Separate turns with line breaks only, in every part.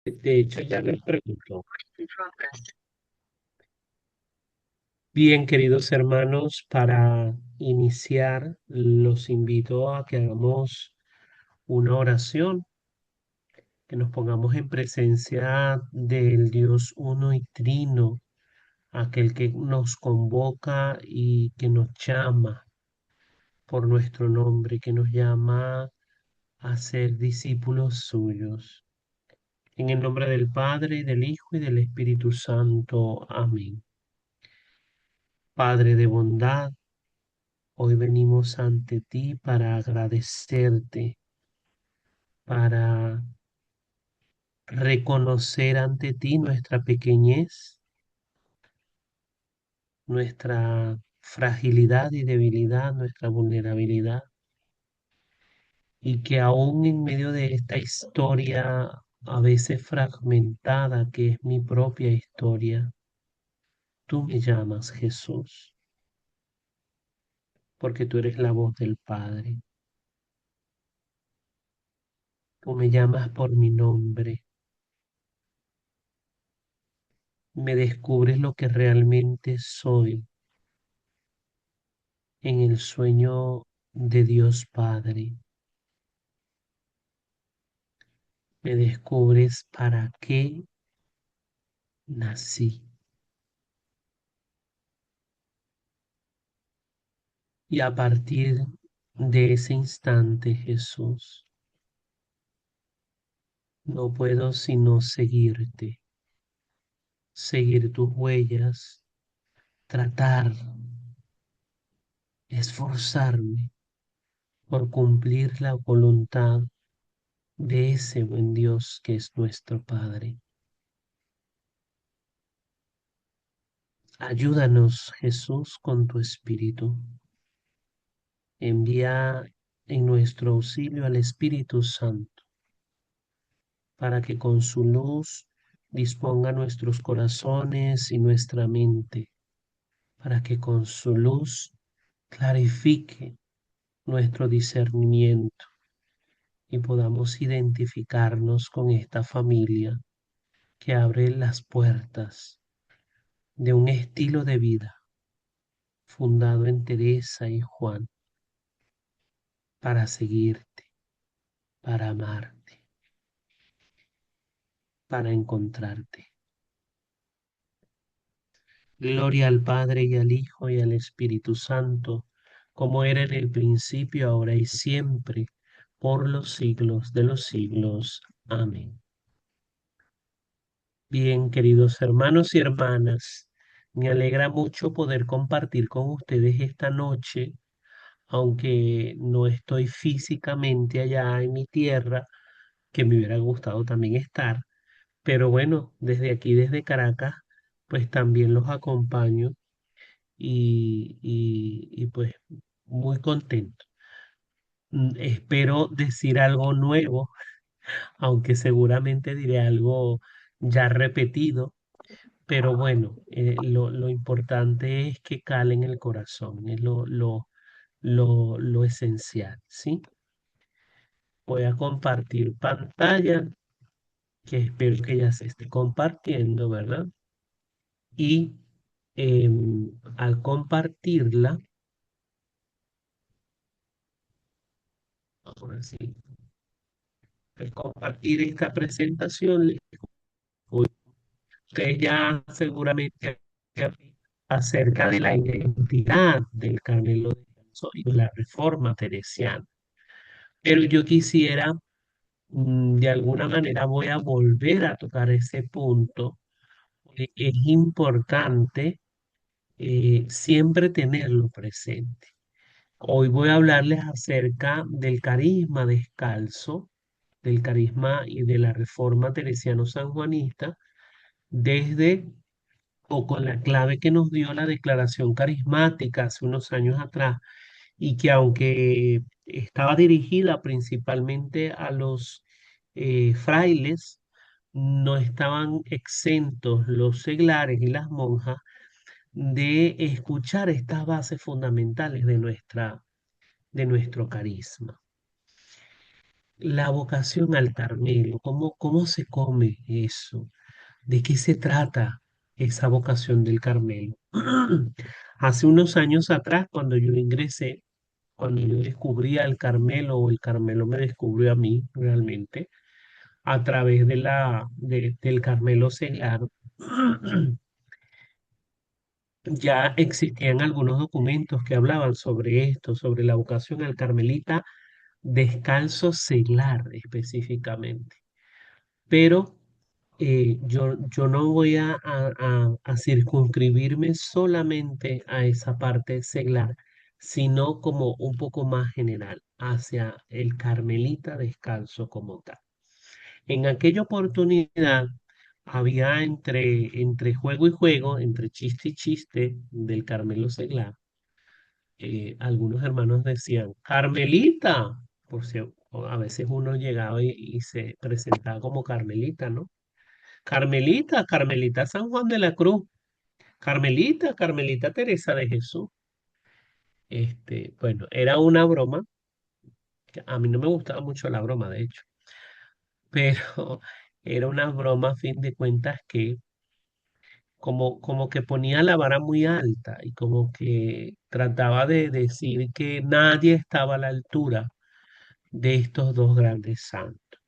De hecho, ya les pregunto. Bien, queridos hermanos, para iniciar, los invito a que hagamos una oración, que nos pongamos en presencia del Dios uno y trino, aquel que nos convoca y que nos llama por nuestro nombre, que nos llama a ser discípulos suyos. En el nombre del Padre, del Hijo y del Espíritu Santo. Amén. Padre de bondad, hoy venimos ante ti para agradecerte, para reconocer ante ti nuestra pequeñez, nuestra fragilidad y debilidad, nuestra vulnerabilidad, y que aún en medio de esta historia a veces fragmentada, que es mi propia historia, tú me llamas Jesús, porque tú eres la voz del Padre. Tú me llamas por mi nombre, me descubres lo que realmente soy en el sueño de Dios Padre. Me descubres para qué nací. Y a partir de ese instante, Jesús, no puedo sino seguirte, seguir tus huellas, tratar, esforzarme por cumplir la voluntad de ese buen Dios que es nuestro Padre. Ayúdanos, Jesús, con tu Espíritu. Envía en nuestro auxilio al Espíritu Santo para que con su luz disponga nuestros corazones y nuestra mente, para que con su luz clarifique nuestro discernimiento y podamos identificarnos con esta familia que abre las puertas de un estilo de vida fundado en Teresa y Juan para seguirte, para amarte, para encontrarte. Gloria al Padre y al Hijo y al Espíritu Santo, como era en el principio, ahora y siempre, por los siglos de los siglos. Amén. Bien, queridos hermanos y hermanas, me alegra mucho poder compartir con ustedes esta noche, aunque no estoy físicamente allá en mi tierra, que me hubiera gustado también estar, pero bueno, desde aquí, desde Caracas, pues también los acompaño y pues muy contento. Espero decir algo nuevo, aunque seguramente diré algo ya repetido, pero bueno, lo importante es que cale en el corazón, es lo esencial, ¿sí? Voy a compartir pantalla, que espero que ya se esté compartiendo, ¿verdad? Y al compartirla, ahora sí, al compartir esta presentación, usted ya seguramente acerca de la identidad del Carmelo de y de la Reforma Teresiana. Pero yo quisiera, de alguna manera, voy a volver a tocar ese punto. Es importante siempre tenerlo presente. Hoy voy a hablarles acerca del carisma descalzo, del carisma y de la Reforma Teresiano-Sanjuanista, desde o con la clave que nos dio la declaración carismática hace unos años atrás, y que aunque estaba dirigida principalmente a los frailes, no estaban exentos los seglares y las monjas de escuchar estas bases fundamentales de nuestro carisma. la vocación al Carmelo, cómo se come eso, de qué se trata esa vocación del Carmelo. Hace unos años atrás, cuando yo ingresé, cuando yo descubrí al Carmelo, o el Carmelo me descubrió a mí realmente, a través del Carmelo Seglar, ya existían algunos documentos que hablaban sobre esto, sobre la vocación al Carmelita descalzo seglar específicamente. Pero yo no voy a circunscribirme solamente a esa parte seglar, sino como un poco más general, hacia el Carmelita descalzo como tal. En aquella oportunidad había entre juego y juego, entre chiste y chiste del Carmelo Seglar, algunos hermanos decían, Carmelita, por si a veces uno llegaba y se presentaba como Carmelita, ¿no? Carmelita, Carmelita San Juan de la Cruz, Carmelita, Carmelita Teresa de Jesús. Bueno, era una broma, que a mí no me gustaba mucho la broma, de hecho, pero era una broma a fin de cuentas que como que ponía la vara muy alta y como que trataba de decir que nadie estaba a la altura de estos dos grandes santos.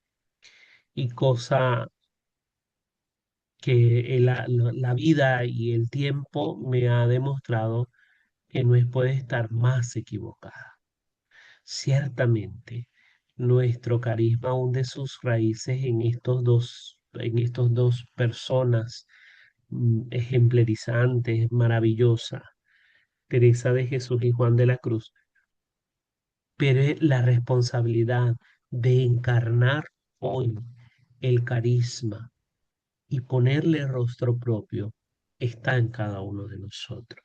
Y cosa que la vida y el tiempo me ha demostrado que no puede estar más equivocada. Ciertamente, nuestro carisma hunde sus raíces en estos dos personas ejemplarizantes, maravillosas, Teresa de Jesús y Juan de la Cruz, pero es la responsabilidad de encarnar hoy el carisma y ponerle rostro propio está en cada uno de nosotros.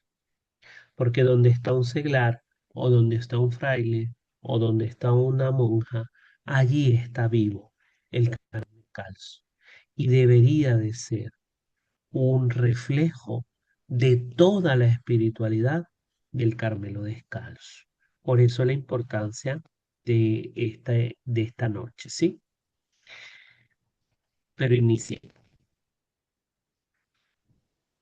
Porque donde está un seglar, o donde está un fraile, o donde está una monja, allí está vivo el Carmen Calzo. Y debería de ser un reflejo de toda la espiritualidad del Carmelo Descalzo. Por eso la importancia de esta noche, ¿sí? Pero inicie.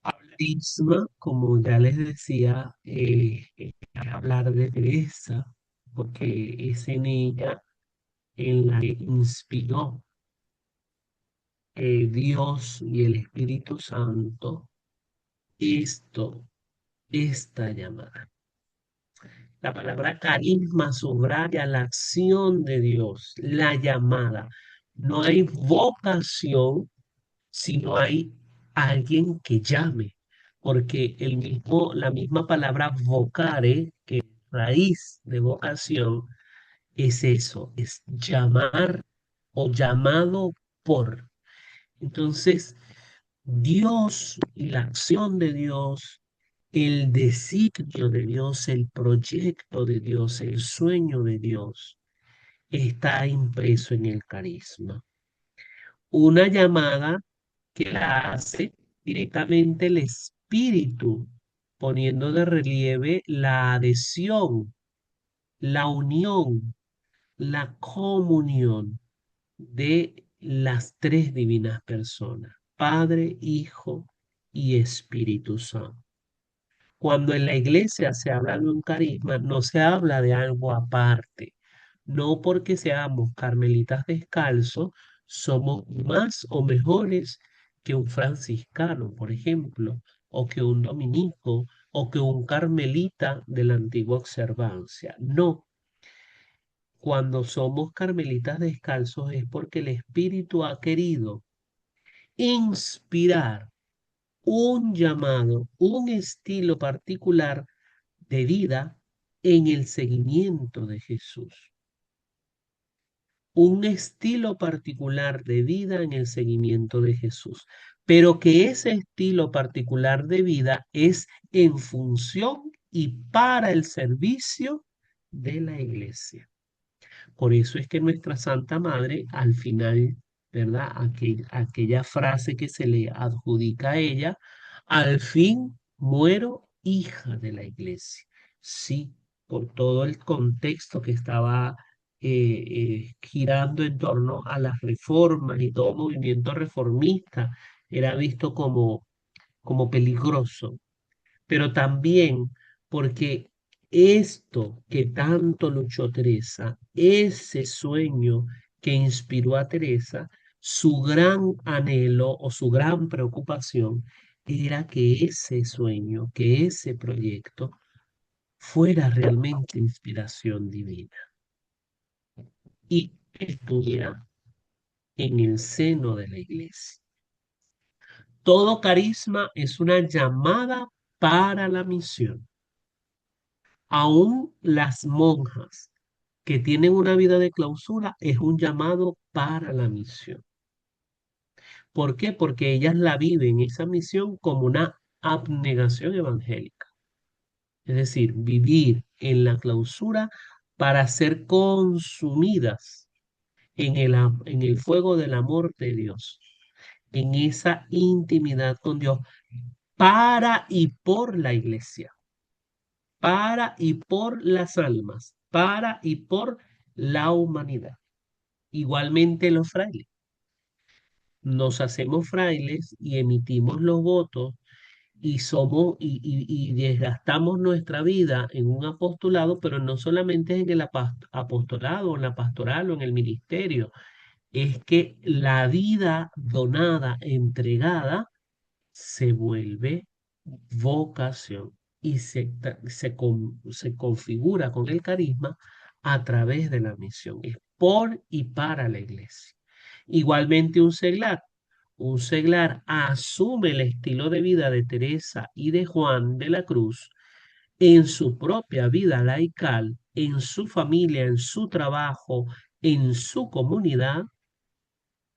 Hablarisma, como ya les decía, es hablar de Teresa, porque es en ella en la que inspiró Dios y el Espíritu Santo esto, esta llamada. La palabra carisma subraya la acción de Dios, la llamada. No hay vocación si no hay alguien que llame, porque la misma palabra vocare, que es raíz de vocación, es eso, es llamar o llamado por. Entonces, Dios y la acción de Dios, el designio de Dios, el proyecto de Dios, el sueño de Dios, está impreso en el carisma. Una llamada que la hace directamente el espíritu, poniendo de relieve la adhesión, la unión, la comunión de las tres divinas personas, Padre, Hijo y Espíritu Santo. Cuando en la iglesia se habla de un carisma, no se habla de algo aparte. No porque seamos carmelitas descalzos, somos más o mejores que un franciscano, por ejemplo, o que un dominico, o que un carmelita de la antigua observancia. No, cuando somos carmelitas descalzos es porque el Espíritu ha querido inspirar un llamado, un estilo particular de vida en el seguimiento de Jesús. Un estilo particular de vida en el seguimiento de Jesús, pero que ese estilo particular de vida es en función y para el servicio de la iglesia. Por eso es que nuestra Santa Madre, al final, ¿verdad? Aquella frase que se le adjudica a ella, al fin muero hija de la iglesia. Sí, por todo el contexto que estaba girando en torno a las reformas y todo movimiento reformista era visto como peligroso, pero también porque esto que tanto luchó Teresa, ese sueño que inspiró a Teresa, su gran anhelo o su gran preocupación era que ese sueño, que ese proyecto fuera realmente inspiración divina y estuviera en el seno de la iglesia. Todo carisma es una llamada para la misión. Aún las monjas que tienen una vida de clausura es un llamado para la misión. ¿Por qué? Porque ellas la viven esa misión como una abnegación evangélica. Es decir, vivir en la clausura para ser consumidas en el fuego del amor de Dios, en esa intimidad con Dios, para y por la iglesia, para y por las almas, para y por la humanidad. Igualmente los frailes. Nos hacemos frailes y emitimos los votos y somos y desgastamos nuestra vida en un apostolado, pero no solamente en el apostolado, en la pastoral o en el ministerio, es que la vida donada, entregada, se vuelve vocación y se configura con el carisma a través de la misión. Es por y para la iglesia. Igualmente un seglar. Un seglar asume el estilo de vida de Teresa y de Juan de la Cruz en su propia vida laical, en su familia, en su trabajo, en su comunidad,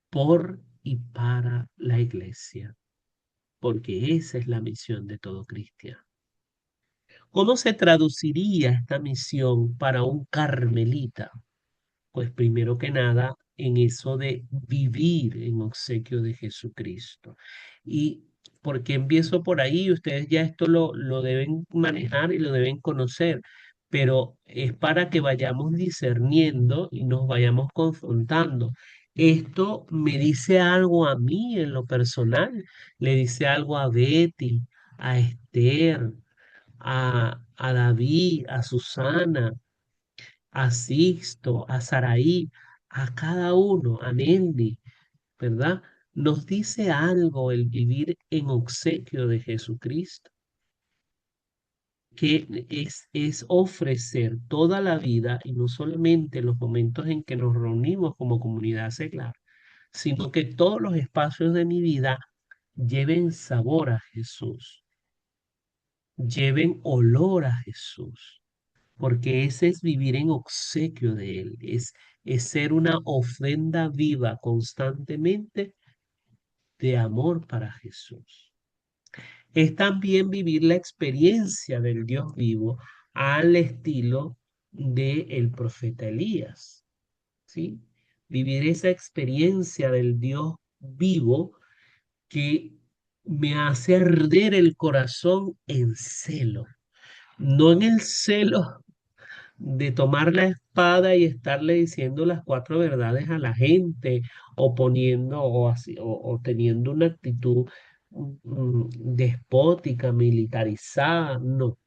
por y para la iglesia, porque esa es la misión de todo cristiano. ¿Cómo se traduciría esta misión para un carmelita? Pues primero que nada, en eso de vivir en obsequio de Jesucristo. ¿Y porque empiezo por ahí? Ustedes ya esto lo deben manejar y lo deben conocer, pero es para que vayamos discerniendo y nos vayamos confrontando. Esto me dice algo a mí en lo personal, le dice algo a Betty, a Esther, a David, a Susana, a Sixto, a Saraí, a cada uno, a Nelly, ¿verdad? Nos dice algo el vivir en obsequio de Jesucristo, que es ofrecer toda la vida y no solamente los momentos en que nos reunimos como comunidad seglar, sino que todos los espacios de mi vida lleven sabor a Jesús, lleven olor a Jesús, porque ese es vivir en obsequio de Él, es ser una ofrenda viva constantemente de amor para Jesús. Es también vivir la experiencia del Dios vivo al estilo del profeta Elías, ¿sí? Vivir esa experiencia del Dios vivo que me hace arder el corazón en celo, no en el celo de tomar la espada y estarle diciendo las cuatro verdades a la gente o poniendo o, así, o teniendo una actitud despótica, militarizada, no,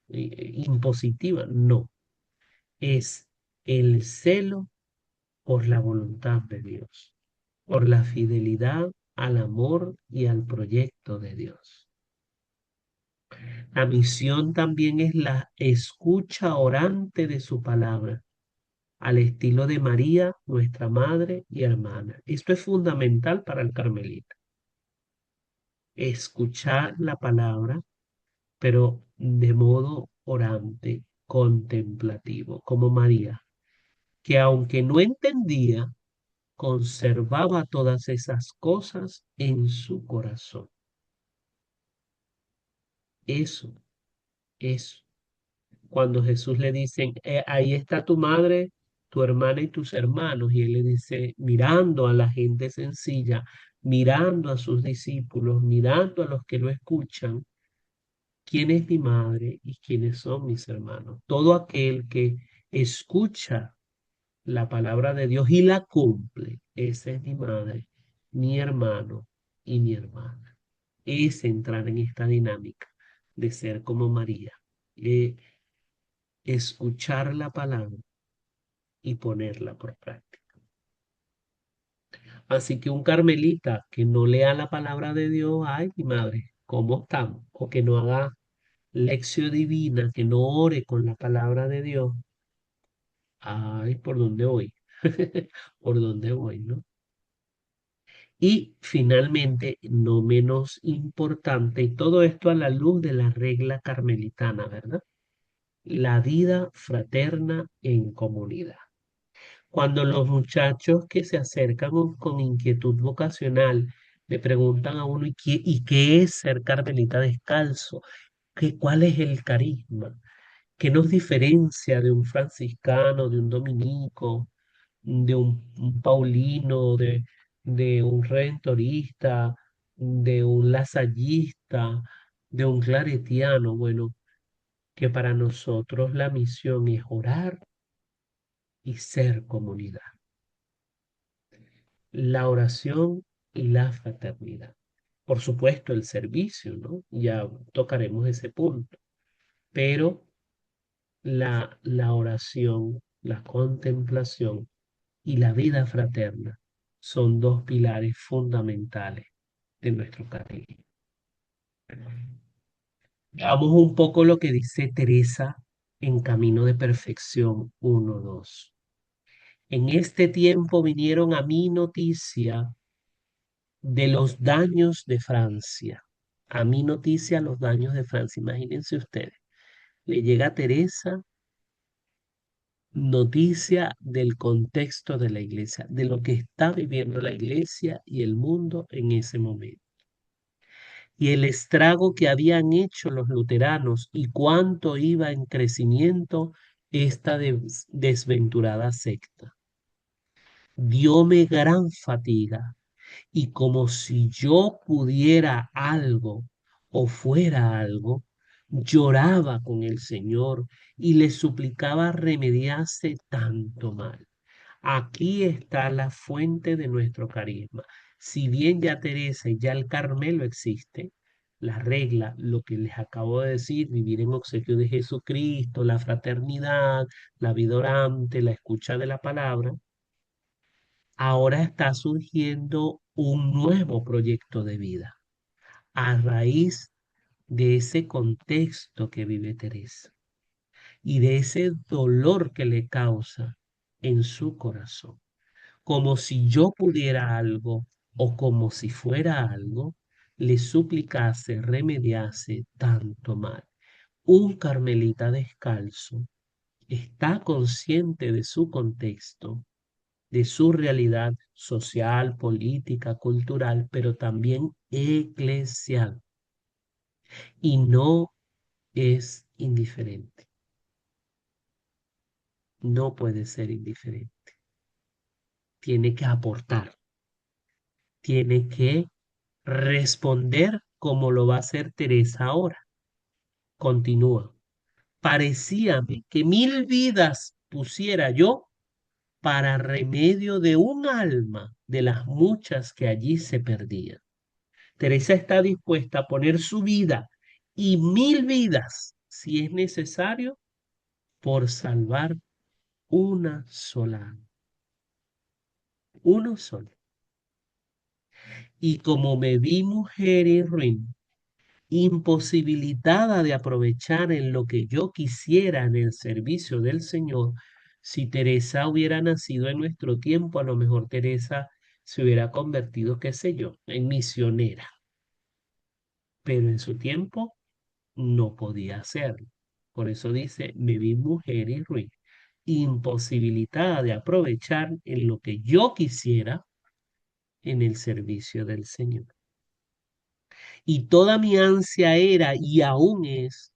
impositiva, no. Es el celo por la voluntad de Dios, por la fidelidad al amor y al proyecto de Dios. La misión también es la escucha orante de su palabra al estilo de María, nuestra madre y hermana. Esto es fundamental para el carmelita. Escuchar la palabra, pero de modo orante, contemplativo, como María, que aunque no entendía, conservaba todas esas cosas en su corazón. Eso, eso. Cuando Jesús le dice, ahí está tu madre, tu hermana y tus hermanos, y él le dice, mirando a la gente sencilla, mirando a sus discípulos, mirando a los que lo escuchan, ¿quién es mi madre y quiénes son mis hermanos? Todo aquel que escucha la palabra de Dios y la cumple, esa es mi madre, mi hermano y mi hermana. Es entrar en esta dinámica de ser como María, eh, escuchar la palabra y ponerla por práctica. Así que un carmelita que no lea la palabra de Dios, ay, mi madre, ¿cómo estamos? O que no haga lección divina, que no ore con la palabra de Dios, ay, ¿por dónde voy? ¿Por dónde voy, no? Y finalmente, no menos importante, y todo esto a la luz de la regla carmelitana, ¿verdad? La vida fraterna en comunidad. Cuando los muchachos que se acercan con inquietud vocacional le preguntan a uno, y qué es ser carmelita descalzo? ¿Cuál es el carisma? ¿Qué nos diferencia de un franciscano, de un dominico, de un paulino, de un redentorista, de un lasallista, de un claretiano? Bueno, que para nosotros la misión es orar y ser comunidad. La oración y la fraternidad. Por supuesto, el servicio, ¿no? Ya tocaremos ese punto, pero la oración, la contemplación y la vida fraterna son dos pilares fundamentales de nuestro catecismo. Veamos un poco lo que dice Teresa en Camino de Perfección 1:2. En este tiempo vinieron a mí noticia de los daños de Francia. A mí noticia los daños de Francia. Imagínense ustedes. Le llega a Teresa noticia del contexto de la iglesia, de lo que está viviendo la iglesia y el mundo en ese momento. Y el estrago que habían hecho los luteranos y cuánto iba en crecimiento esta desventurada secta. Dióme gran fatiga y como si yo pudiera algo o fuera algo, lloraba con el Señor y le suplicaba remediase tanto mal. Aquí está la fuente de nuestro carisma. Si bien ya Teresa y ya el Carmelo existe, la regla, lo que les acabo de decir, vivir en obsequio de Jesucristo, la fraternidad, la vida orante, la escucha de la palabra, ahora está surgiendo un nuevo proyecto de vida a raíz de ese contexto que vive Teresa y de ese dolor que le causa en su corazón. Como si yo pudiera algo o como si fuera algo, le suplicase, remediase tanto mal. Un carmelita descalzo está consciente de su contexto, de su realidad social, política, cultural, pero también eclesial. Y no es indiferente. No puede ser indiferente. Tiene que aportar, tiene que responder como lo va a hacer Teresa ahora. Continúa. Parecíame que 1000 vidas pusiera yo para remedio de un alma de las muchas que allí se perdían. Teresa está dispuesta a poner su vida y 1000 vidas, si es necesario, por salvar una sola, uno solo. Y como me vi mujer y ruin, imposibilitada de aprovechar en lo que yo quisiera en el servicio del Señor, si Teresa hubiera nacido en nuestro tiempo, a lo mejor Teresa se hubiera convertido, qué sé yo, en misionera, pero en su tiempo no podía hacerlo. Por eso dice, me vi mujer y ruin, imposibilitada de aprovechar en lo que yo quisiera en el servicio del Señor. Y toda mi ansia era y aún es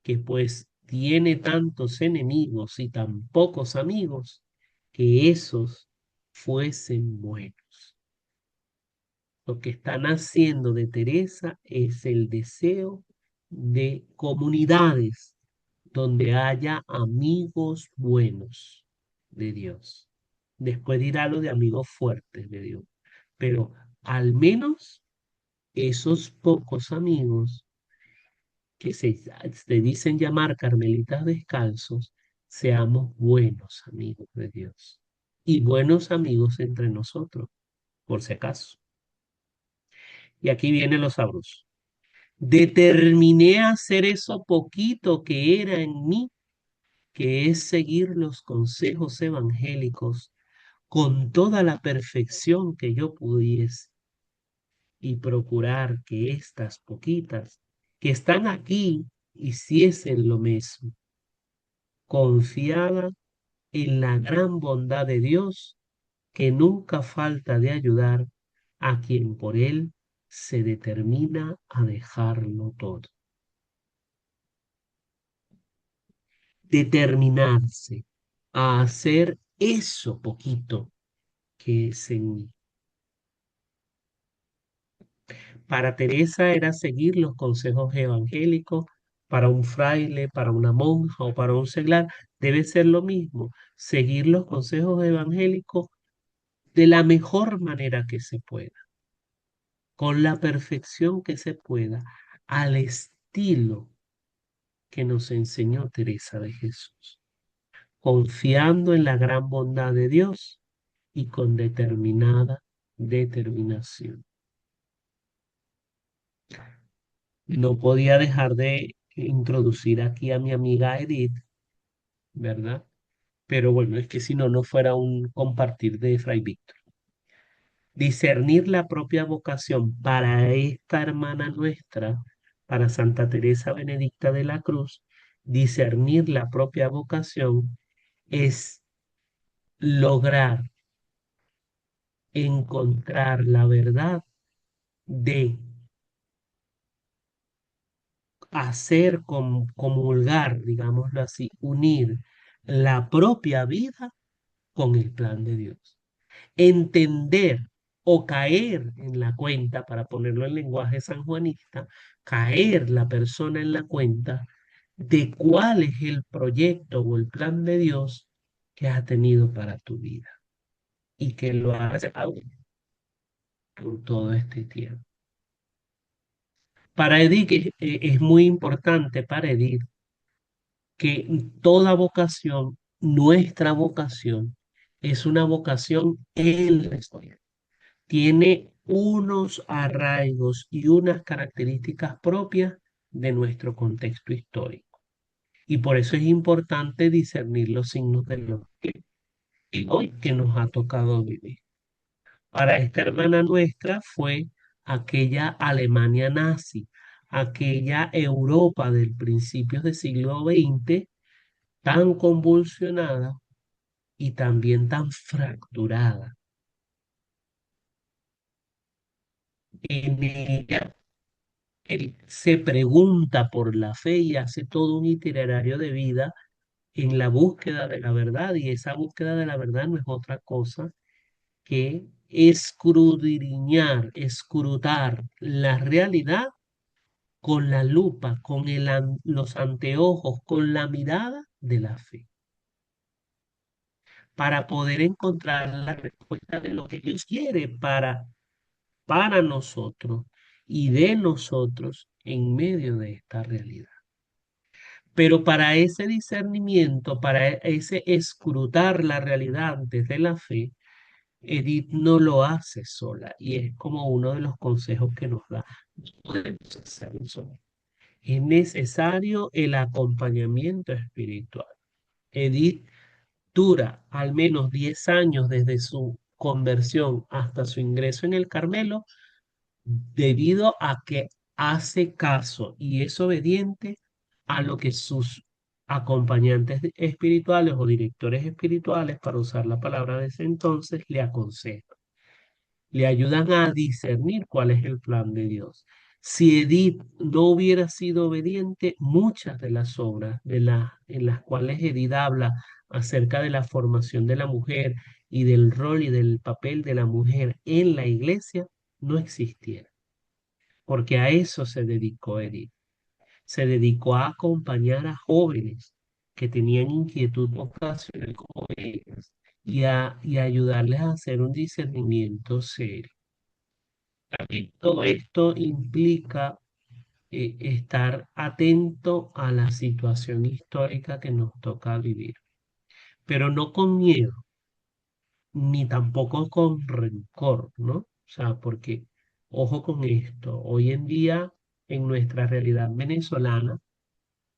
que pues tiene tantos enemigos y tan pocos amigos, que esos fuesen buenos. Lo que están haciendo de Teresa es el deseo de comunidades donde haya amigos buenos, de Dios. Después dirá lo de amigos fuertes de Dios. Pero al menos esos pocos amigos que se dicen llamar carmelitas descalzos, seamos buenos amigos de Dios y buenos amigos entre nosotros, por si acaso. Y aquí viene lo sabroso. Determiné a hacer eso poquito que era en mí, que es seguir los consejos evangélicos con toda la perfección que yo pudiese y procurar que estas poquitas que están aquí hiciesen lo mismo, confiada en la gran bondad de Dios que nunca falta de ayudar a quien por él se determina a dejarlo todo. Determinarse a hacer eso poquito que es en mí. Para Teresa era seguir los consejos evangélicos, para un fraile, para una monja o para un seglar, debe ser lo mismo, seguir los consejos evangélicos de la mejor manera que se pueda, con la perfección que se pueda, al estilo que nos enseñó Teresa de Jesús, confiando en la gran bondad de Dios y con determinada determinación. No podía dejar de introducir aquí a mi amiga Edith, ¿verdad? Pero bueno, es que si no, no fuera un compartir de Fray Víctor. Discernir la propia vocación para esta hermana nuestra, para Santa Teresa Benedicta de la Cruz, discernir la propia vocación es lograr encontrar la verdad de hacer comulgar, digámoslo así, unir la propia vida con el plan de Dios. Entender o caer en la cuenta, para ponerlo en lenguaje sanjuanista, caer la persona en la cuenta de cuál es el proyecto o el plan de Dios que ha tenido para tu vida y que lo ha llevado por todo este tiempo. Para Edith es muy importante para Edith que toda vocación, nuestra vocación, es una vocación en la historia. Tiene unos arraigos y unas características propias de nuestro contexto histórico. Y por eso es importante discernir los signos de los que hoy que nos ha tocado vivir. Para esta hermana nuestra fue aquella Alemania nazi, aquella Europa del principios del siglo XX tan convulsionada y también tan fracturada. En ella él se pregunta por la fe y hace todo un itinerario de vida en la búsqueda de la verdad, y esa búsqueda de la verdad no es otra cosa que escudriñar, escrutar la realidad con la lupa, con los anteojos, con la mirada de la fe, para poder encontrar la respuesta de lo que Dios quiere para nosotros y de nosotros en medio de esta realidad. Pero para ese discernimiento, para ese escrutar la realidad desde la fe, Edith no lo hace sola y es como uno de los consejos que nos da. No podemos hacerlo sola. Es necesario el acompañamiento espiritual. Edith dura al menos 10 años desde su conversión hasta su ingreso en el Carmelo debido a que hace caso y es obediente a lo que sus acompañantes espirituales o directores espirituales, para usar la palabra de ese entonces, le aconsejan. Le ayudan a discernir cuál es el plan de Dios. Si Edith no hubiera sido obediente, muchas de las obras en las cuales Edith habla acerca de la formación de la mujer y del rol y del papel de la mujer en la iglesia no existieran, porque a eso se dedicó Edith. Se dedicó a acompañar a jóvenes que tenían inquietud vocacional como ellos y ayudarles a hacer un discernimiento serio. También todo esto implica estar atento a la situación histórica que nos toca vivir, pero no con miedo, ni tampoco con rencor, ¿no? O sea, porque, ojo con esto, hoy en día en nuestra realidad venezolana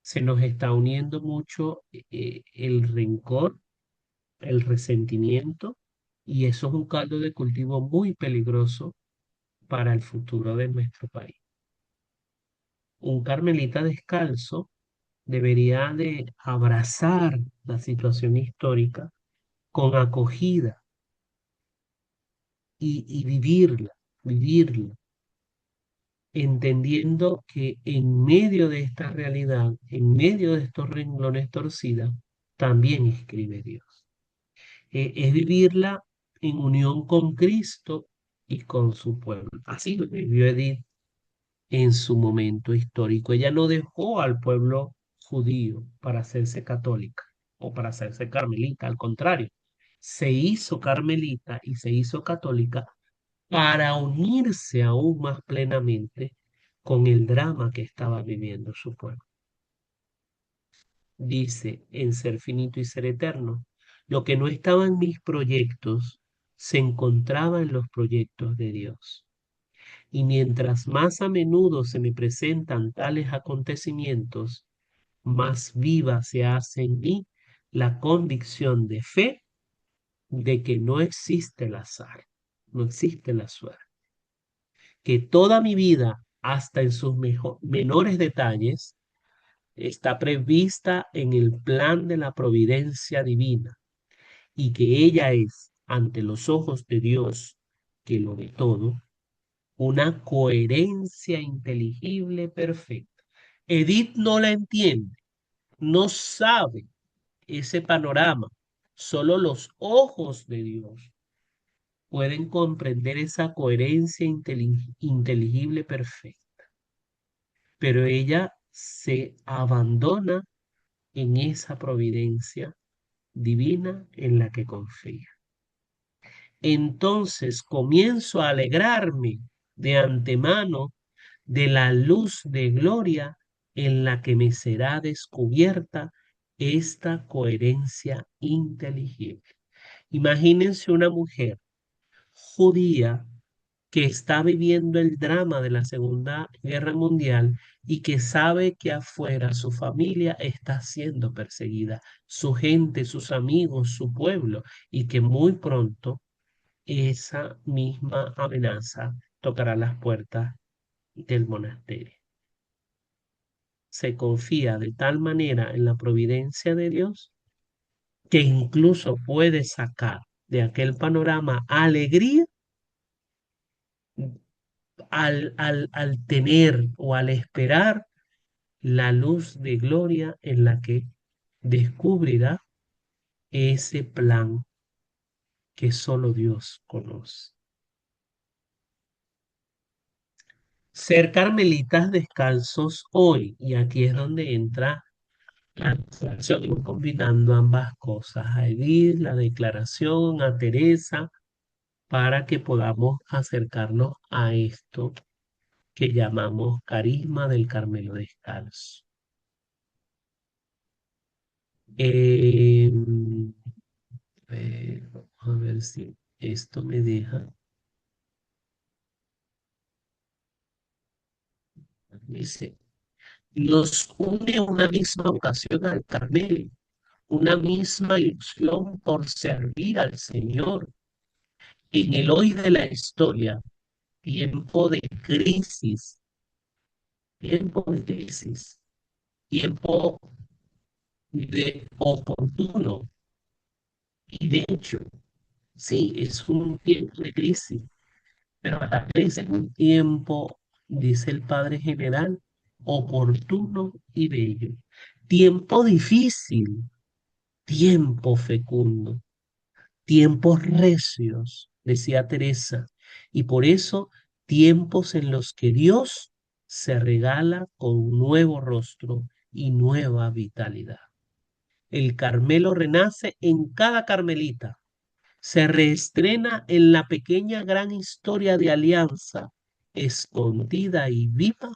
se nos está uniendo mucho el rencor, el resentimiento, y eso es un caldo de cultivo muy peligroso para el futuro de nuestro país. Un carmelita descalzo debería de abrazar la situación histórica con acogida y vivirla, entendiendo que en medio de esta realidad, en medio de estos renglones torcidos, también escribe Dios. Es vivirla en unión con Cristo y con su pueblo. Así lo vivió Edith en su momento histórico. Ella no dejó al pueblo judío para hacerse católica o para hacerse carmelita, al contrario, se hizo carmelita y se hizo católica para unirse aún más plenamente con el drama que estaba viviendo su pueblo. Dice en Ser finito y ser eterno, lo que no estaba en mis proyectos se encontraba en los proyectos de Dios. Y mientras más a menudo se me presentan tales acontecimientos, más viva se hace en mí la convicción de fe de que no existe el azar, no existe la suerte, que toda mi vida, hasta en sus menores detalles, está prevista en el plan de la providencia divina y que ella es, ante los ojos de Dios, que lo ve todo, una coherencia inteligible perfecta. Edith no la entiende, no sabe ese panorama. Solo los ojos de Dios pueden comprender esa coherencia inteligible perfecta. Pero ella se abandona en esa providencia divina en la que confía. Entonces comienzo a alegrarme de antemano de la luz de gloria en la que me será descubierta esta coherencia inteligible. Imagínense una mujer judía que está viviendo el drama de la Segunda Guerra Mundial y que sabe que afuera su familia está siendo perseguida, su gente, sus amigos, su pueblo, y que muy pronto esa misma amenaza tocará las puertas del monasterio. Se confía de tal manera en la providencia de Dios que incluso puede sacar de aquel panorama alegría al tener o al esperar la luz de gloria en la que descubrirá ese plan que solo Dios conoce. Ser carmelitas descalzos hoy, y aquí es donde entra la declaración, combinando ambas cosas, a Edith, la declaración, a Teresa, para que podamos acercarnos a esto que llamamos carisma del Carmelo descalzo. Eh, vamos a ver si esto me deja. Dice, nos une una misma vocación al Carmelo, una misma ilusión por servir al Señor. En el hoy de la historia, tiempo de crisis, tiempo de crisis, tiempo de oportuno. Y de hecho, sí, es un tiempo de crisis, pero a la vez es un tiempo, dice el Padre General, oportuno y bello. Tiempo difícil, tiempo fecundo, tiempos recios, decía Teresa, y por eso tiempos en los que Dios se regala con un nuevo rostro y nueva vitalidad. El Carmelo renace en cada carmelita, se reestrena en la pequeña gran historia de alianza, escondida y viva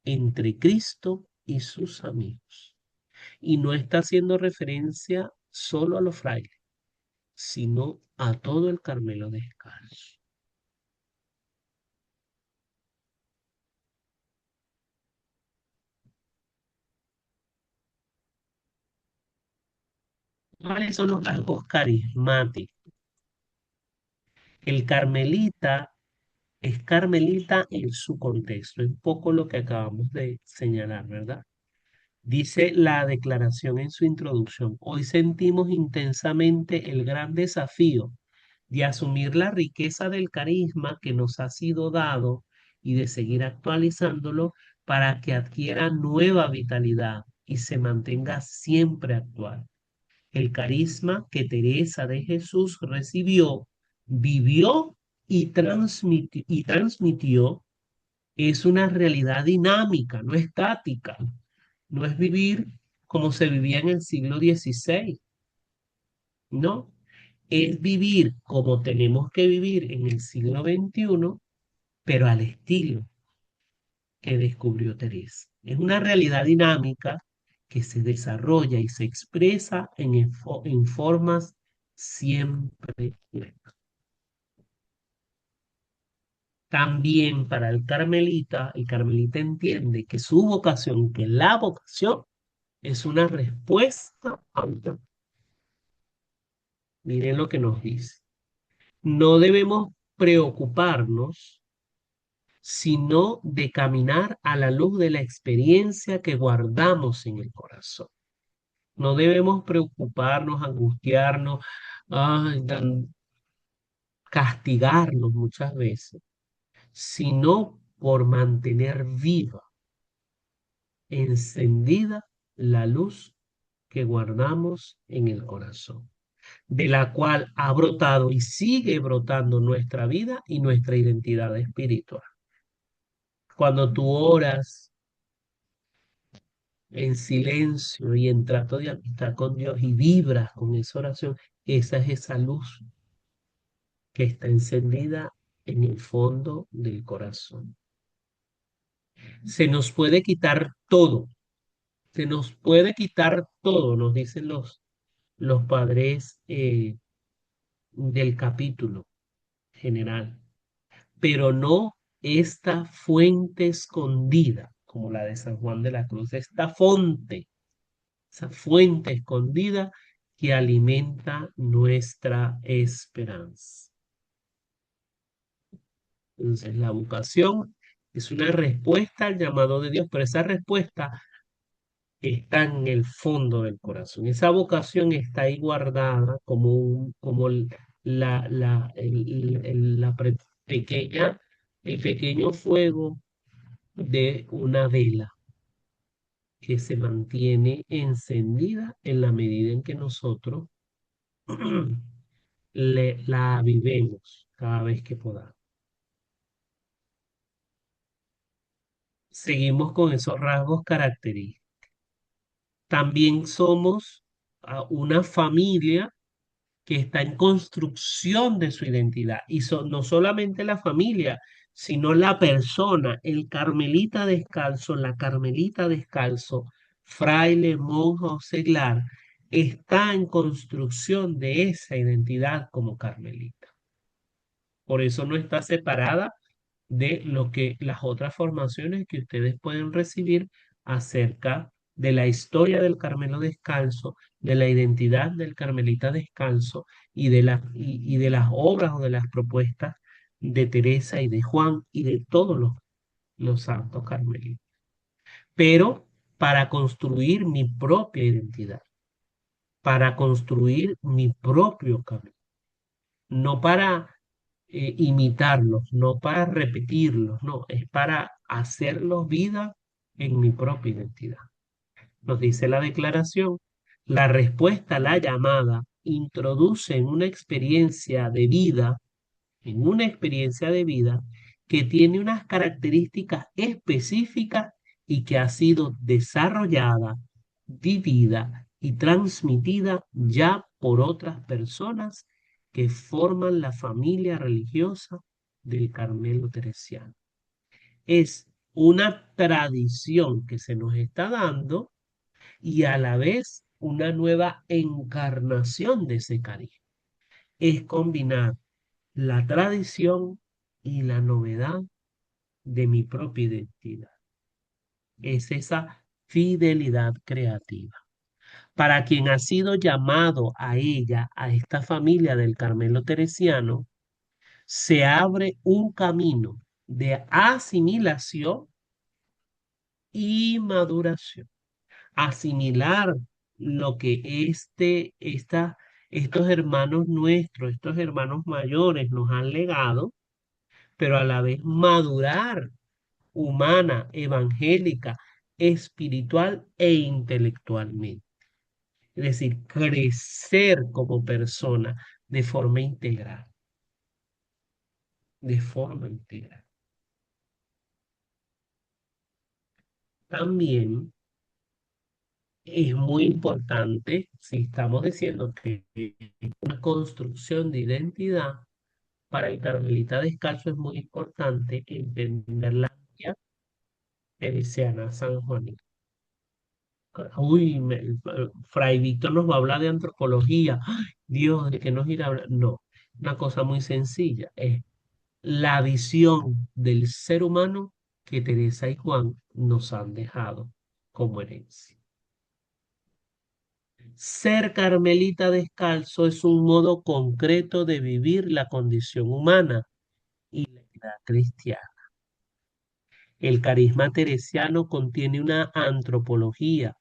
entre Cristo y sus amigos. Y no está haciendo referencia solo a los frailes, sino a todo el Carmelo descalzo. ¿Cuáles son los rasgos carismáticos? El carmelita es carmelita en su contexto, es un poco lo que acabamos de señalar, ¿verdad? Dice la declaración en su introducción, hoy sentimos intensamente el gran desafío de asumir la riqueza del carisma que nos ha sido dado y de seguir actualizándolo para que adquiera nueva vitalidad y se mantenga siempre actual. El carisma que Teresa de Jesús recibió, vivió y transmitió es una realidad dinámica, no estática. No es vivir como se vivía en el siglo XVI, no. Es vivir como tenemos que vivir en el siglo XXI, pero al estilo que descubrió Teresa. Es una realidad dinámica que se desarrolla y se expresa en formas siempre nuevas. También para el carmelita entiende que su vocación, que la vocación es una respuesta a una. Miren lo que nos dice. No debemos preocuparnos, sino de caminar a la luz de la experiencia que guardamos en el corazón. No debemos preocuparnos, angustiarnos, ay, castigarnos muchas veces, sino por mantener viva, encendida la luz que guardamos en el corazón, de la cual ha brotado y sigue brotando nuestra vida y nuestra identidad espiritual. Cuando tú oras en silencio y en trato de amistad con Dios y vibras con esa oración, esa es esa luz que está encendida en el fondo del corazón. Se nos puede quitar todo, se nos puede quitar todo, nos dicen los padres del capítulo general, pero no esta fuente escondida, como la de San Juan de la Cruz, esta fonte, esa fuente escondida que alimenta nuestra esperanza. Entonces, la vocación es una respuesta al llamado de Dios, pero esa respuesta está en el fondo del corazón. Esa vocación está ahí guardada como, como pequeña, el pequeño fuego de una vela que se mantiene encendida en la medida en que nosotros la vivemos cada vez que podamos. Seguimos con esos rasgos característicos. También somos una familia que está en construcción de su identidad. Y no solamente la familia, sino la persona, el carmelita descalzo, la carmelita descalzo, fraile, monja o seglar, está en construcción de esa identidad como carmelita. Por eso no está separada de lo que las otras formaciones que ustedes pueden recibir acerca de la historia del Carmelo descalzo, de la identidad del Carmelita descalzo y de las obras o de las propuestas de Teresa y de Juan y de todos los santos carmelitas. Pero para construir mi propia identidad, para construir mi propio camino, no para imitarlos, no para repetirlos, no, es para hacerlos vida en mi propia identidad. Nos dice la declaración, la respuesta a la llamada introduce en una experiencia de vida que tiene unas características específicas y que ha sido desarrollada, vivida y transmitida ya por otras personas que forman la familia religiosa del Carmelo Teresiano. Es una tradición que se nos está dando y a la vez una nueva encarnación de ese carisma. Es combinar la tradición y la novedad de mi propia identidad. Es esa fidelidad creativa. Para quien ha sido llamado a ella, a esta familia del Carmelo Teresiano, se abre un camino de asimilación y maduración. Asimilar lo que estos hermanos nuestros, estos hermanos mayores nos han legado, pero a la vez madurar humana, evangélica, espiritual e intelectualmente. Es decir, crecer como persona de forma integral, de forma integral. También es muy importante, si estamos diciendo que una construcción de identidad, para el carmelita descalzo es muy importante entender la guía teresiana San Juan. Uy, Fray Víctor nos va a hablar de antropología. ¡Ay, Dios, ¿de qué nos irá a hablar? No, una cosa muy sencilla. Es la visión del ser humano que Teresa y Juan nos han dejado como herencia. Ser carmelita descalzo es un modo concreto de vivir la condición humana y la vida cristiana. El carisma teresiano contiene una antropología,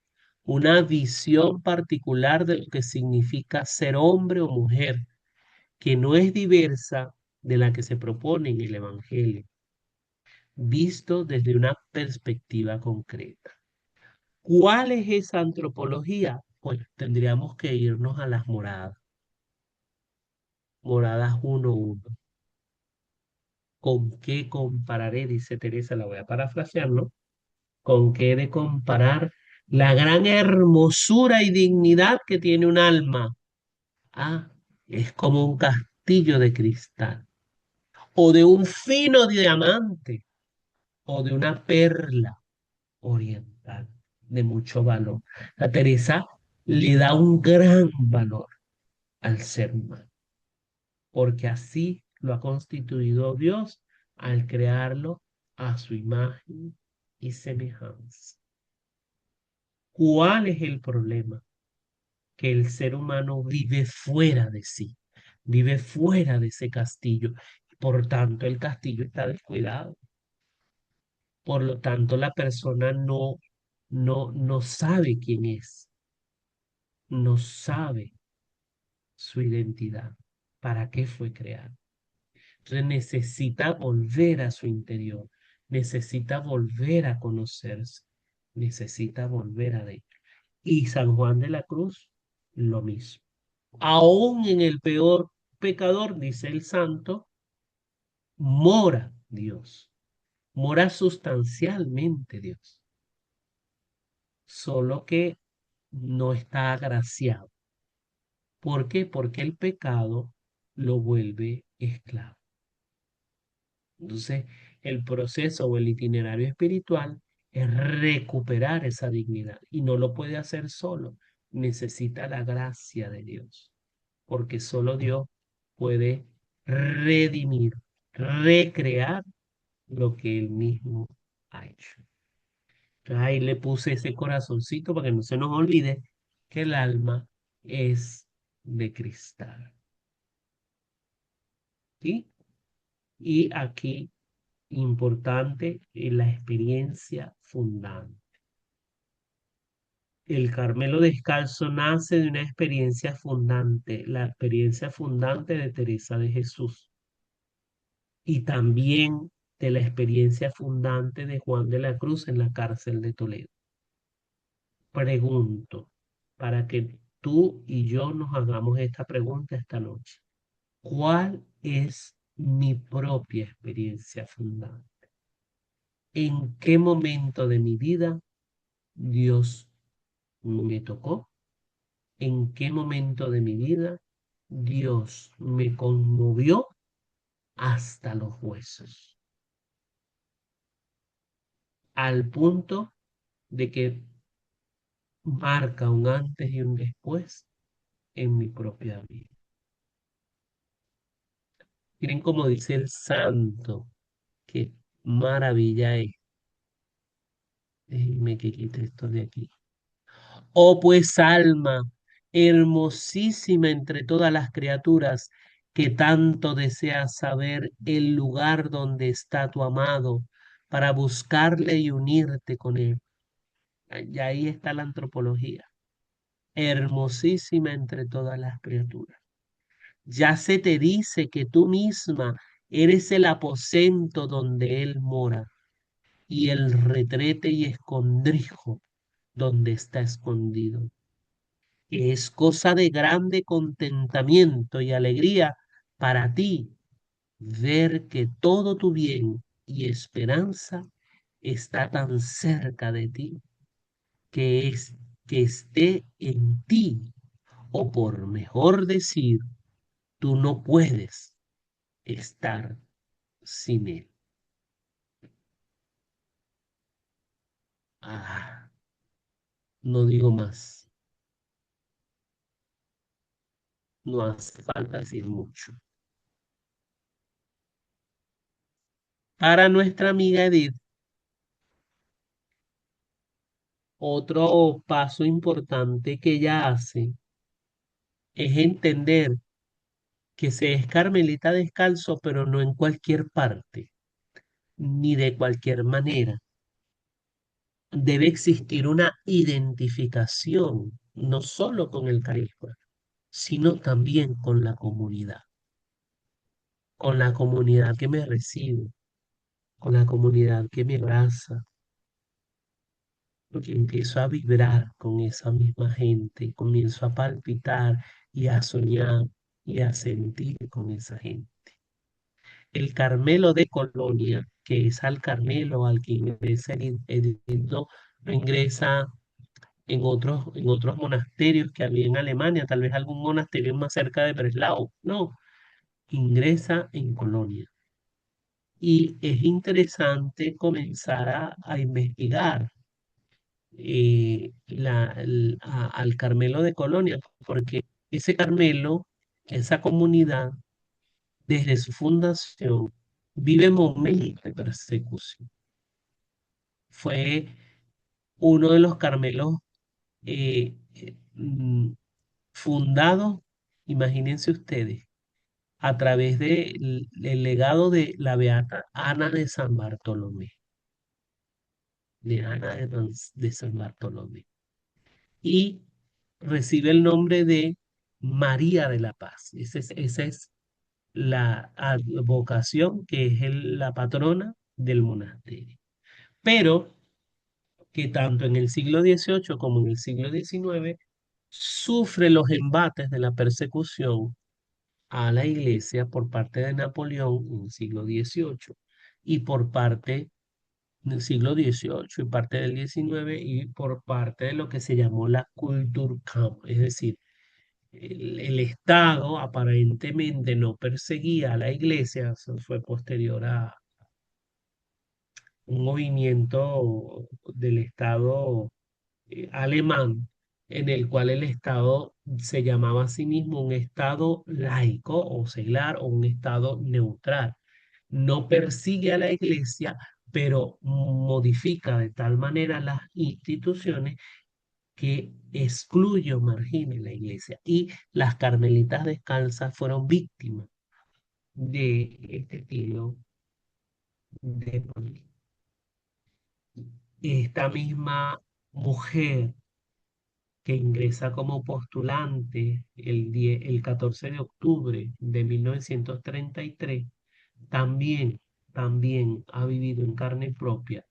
una visión particular de lo que significa ser hombre o mujer, que no es diversa de la que se propone en el Evangelio, visto desde una perspectiva concreta. ¿Cuál es esa antropología? Pues tendríamos que irnos a las moradas, moradas 1:1. ¿Con qué compararé? Dice Teresa, la voy a parafrasear, ¿no? ¿Con qué he de comparar la gran hermosura y dignidad que tiene un alma? Ah, es como un castillo de cristal, o de un fino diamante, o de una perla oriental de mucho valor. La Teresa le da un gran valor al ser humano, porque así lo ha constituido Dios al crearlo a su imagen y semejanza. ¿Cuál es el problema? Que el ser humano vive fuera de sí, vive fuera de ese castillo. Por tanto, el castillo está descuidado. Por lo tanto, la persona no sabe quién es, no sabe su identidad, para qué fue creado. Entonces necesita volver a su interior, necesita volver a conocerse, necesita volver a Dios. Y San Juan de la Cruz, lo mismo. Aún en el peor pecador, dice el santo, mora Dios, mora sustancialmente Dios, solo que no está agraciado. ¿Por qué? Porque el pecado lo vuelve esclavo. Entonces, el proceso o el itinerario espiritual es recuperar esa dignidad y no lo puede hacer solo, necesita la gracia de Dios, porque solo Dios puede redimir, recrear lo que Él mismo ha hecho. Entonces ahí le puse ese corazoncito para que no se nos olvide que el alma es de cristal. ¿Sí? Y aquí, importante, la experiencia fundante. El Carmelo Descalzo nace de una experiencia fundante, la experiencia fundante de Teresa de Jesús y también de la experiencia fundante de Juan de la Cruz en la cárcel de Toledo. Pregunto, para que tú y yo nos hagamos esta pregunta esta noche. ¿Cuál es mi propia experiencia fundante? ¿En qué momento de mi vida Dios me tocó? en qué momento de mi vida Dios me conmovió hasta los huesos, al punto de que marca un antes y un después en mi propia vida. Miren cómo dice el santo, qué maravilla es. Déjenme que quite esto de aquí. Oh pues alma, hermosísima entre todas las criaturas, que tanto deseas saber el lugar donde está tu amado, para buscarle y unirte con él. Y ahí está la antropología. Hermosísima entre todas las criaturas. Ya se te dice que tú misma eres el aposento donde él mora y el retrete y escondrijo donde está escondido. Es cosa de grande contentamiento y alegría para ti ver que todo tu bien y esperanza está tan cerca de ti, que es que esté en ti, o por mejor decir, tú no puedes estar sin él. Ah, no digo más, no hace falta decir mucho. Para nuestra amiga Edith, otro paso importante que ella hace es entender que se es carmelita descalzo, pero no en cualquier parte, ni de cualquier manera. Debe existir una identificación, no solo con el carisma, sino también con la comunidad que me recibe, con la comunidad que me abraza, porque empiezo a vibrar con esa misma gente, comienzo a palpitar y a soñar y a sentir con esa gente. El Carmelo de Colonia, que es al Carmelo al que ingresa Edith, no ingresa en otros monasterios que había en Alemania, tal vez algún monasterio más cerca de Breslau, no, ingresa en Colonia. Y es interesante comenzar a investigar al Carmelo de Colonia, porque ese Carmelo, esa comunidad, desde su fundación, vive momentos de persecución. Fue uno de los Carmelos fundados, imagínense ustedes, a través del legado de la beata Ana de San Bartolomé, de Ana de San Bartolomé. Y recibe el nombre de María de la Paz. Esa es la advocación que es la patrona del monasterio. Pero que tanto en el siglo XVIII como en el siglo XIX sufre los embates de la persecución a la iglesia por parte de Napoleón en el siglo XVIII y por parte del siglo XVIII y parte del XIX y por parte de lo que se llamó la Kulturkampf, es decir, el Estado aparentemente no perseguía a la iglesia, eso fue posterior a un movimiento del Estado alemán, en el cual el Estado se llamaba a sí mismo un Estado laico o seglar o un Estado neutral. No persigue a la iglesia, pero modifica de tal manera las instituciones que excluye o margine la iglesia. Y las carmelitas descalzas fueron víctimas de este estilo de política. Esta misma mujer que ingresa como postulante el 14 de octubre de 1933, también ha vivido en carne propia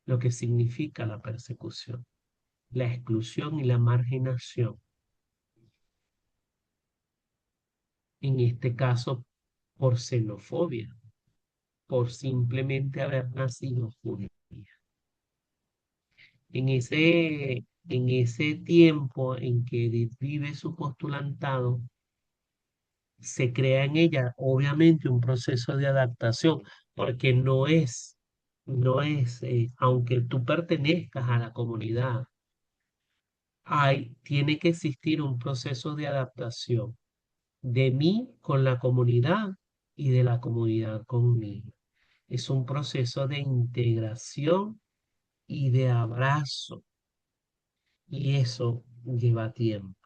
lo que significa la persecución, la exclusión y la marginación, en este caso por xenofobia, por simplemente haber nacido judía. En ese en ese tiempo en que Edith vive su postulantado, se crea en ella obviamente un proceso de adaptación, porque no es, aunque tú pertenezcas a la comunidad, tiene que existir un proceso de adaptación de mí con la comunidad y de la comunidad conmigo. Es un proceso de integración y de abrazo, y eso lleva tiempo.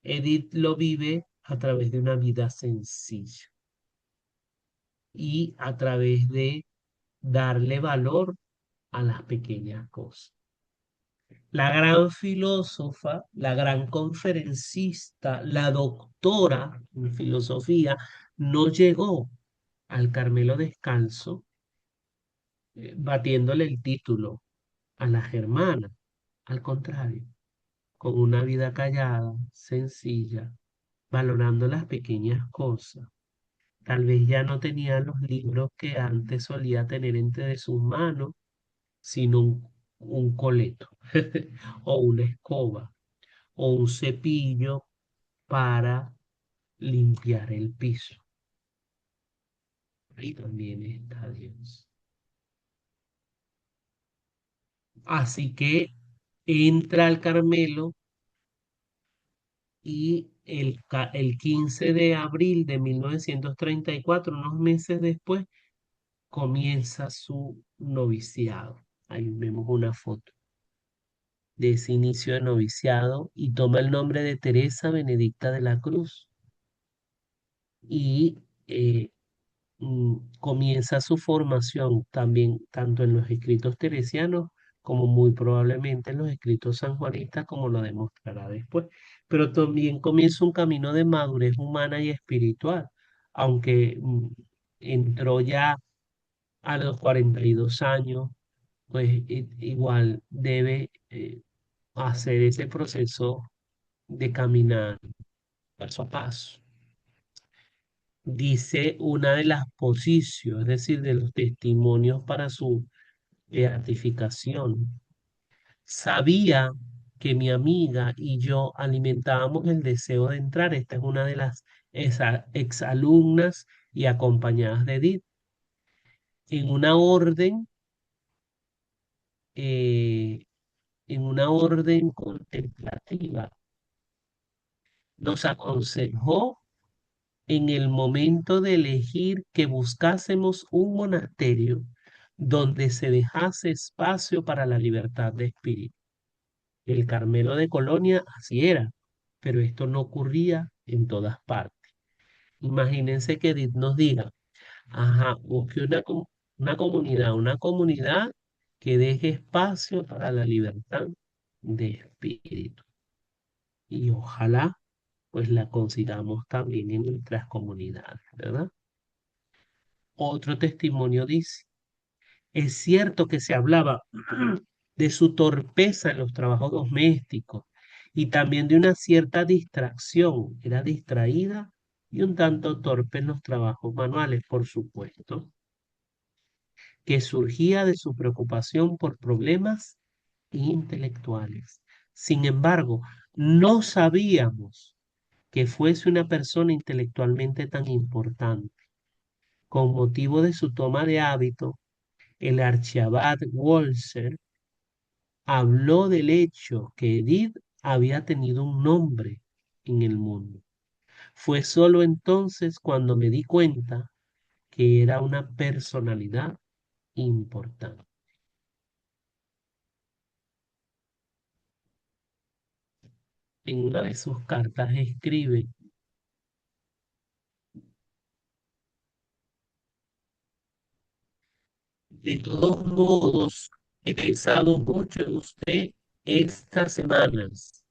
Edith lo vive a través de una vida sencilla y a través de darle valor a las pequeñas cosas. La gran filósofa, la gran conferencista, la doctora en filosofía, no llegó al Carmelo Descalzo batiéndole el título a la germana. Al contrario, con una vida callada, sencilla, valorando las pequeñas cosas. Tal vez ya no tenía los libros que antes solía tener entre sus manos, sino un coleto o una escoba o un cepillo para limpiar el piso. Ahí también está Dios. Así que entra al Carmelo y el 15 de abril de 1934, unos meses después, comienza su noviciado. Ahí vemos una foto de ese inicio de noviciado y toma el nombre de Teresa Benedicta de la Cruz y comienza su formación también tanto en los escritos teresianos como muy probablemente en los escritos sanjuanistas, como lo demostrará después. Pero también comienza un camino de madurez humana y espiritual, aunque entró ya a los 42 años, pues igual debe hacer ese proceso de caminar paso a paso. Dice una de las posiciones, es decir, de los testimonios para su beatificación. Sabía que mi amiga y yo alimentábamos el deseo de entrar. Esta es una de las exalumnas y acompañadas de Edith en una orden, eh, en una orden contemplativa. Nos aconsejó en el momento de elegir que buscásemos un monasterio donde se dejase espacio para la libertad de espíritu. El Carmelo de Colonia así era, pero esto no ocurría en todas partes. Imagínense que Edith nos diga, ajá, busque una comunidad que deje espacio para la libertad de espíritu. Y ojalá pues la consigamos también en nuestras comunidades, ¿verdad? Otro testimonio dice, es cierto que se hablaba de su torpeza en los trabajos domésticos y también de una cierta distracción. Era distraída y un tanto torpe en los trabajos manuales, por supuesto, que surgía de su preocupación por problemas intelectuales. Sin embargo, no sabíamos que fuese una persona intelectualmente tan importante. Con motivo de su toma de hábito, el archiabad Walser habló del hecho que Edith había tenido un nombre en el mundo. Fue solo entonces cuando me di cuenta que era una personalidad importante. En una de sus cartas escribe, de todos modos, he pensado mucho en usted estas semanas,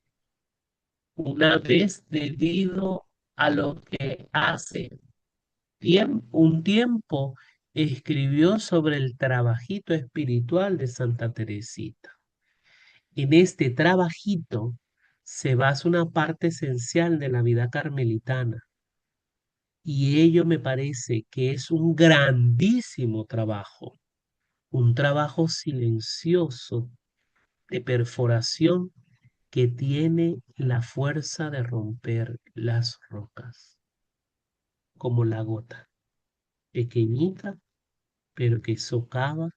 una vez debido a lo que hace un tiempo escribió sobre el trabajito espiritual de Santa Teresita. En este trabajito se basa una parte esencial de la vida carmelitana y ello me parece que es un grandísimo trabajo, un trabajo silencioso de perforación que tiene la fuerza de romper las rocas, como la gota, pequeñita, pero que socava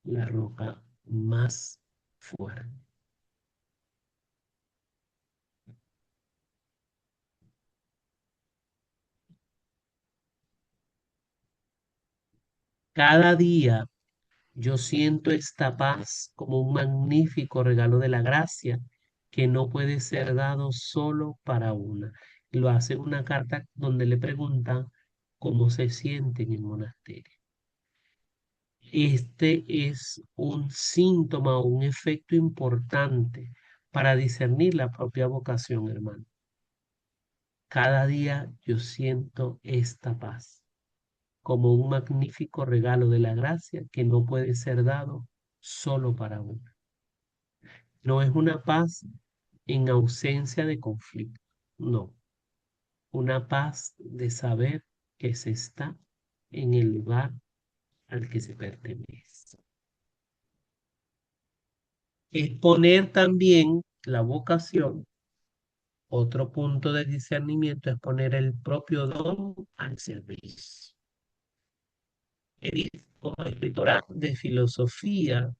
la roca más fuerte. Cada día yo siento esta paz como un magnífico regalo de la gracia que no puede ser dado solo para una. Lo hace en una carta donde le preguntan cómo se siente en el monasterio. Este es un síntoma o un efecto importante para discernir la propia vocación, hermano. Cada día yo siento esta paz como un magnífico regalo de la gracia que no puede ser dado solo para uno. No es una paz en ausencia de conflicto, no, una paz de saber que se está en el lugar al que se pertenece. Es poner también la vocación, otro punto de discernimiento es poner el propio don al servicio. Como escritora de filosofía,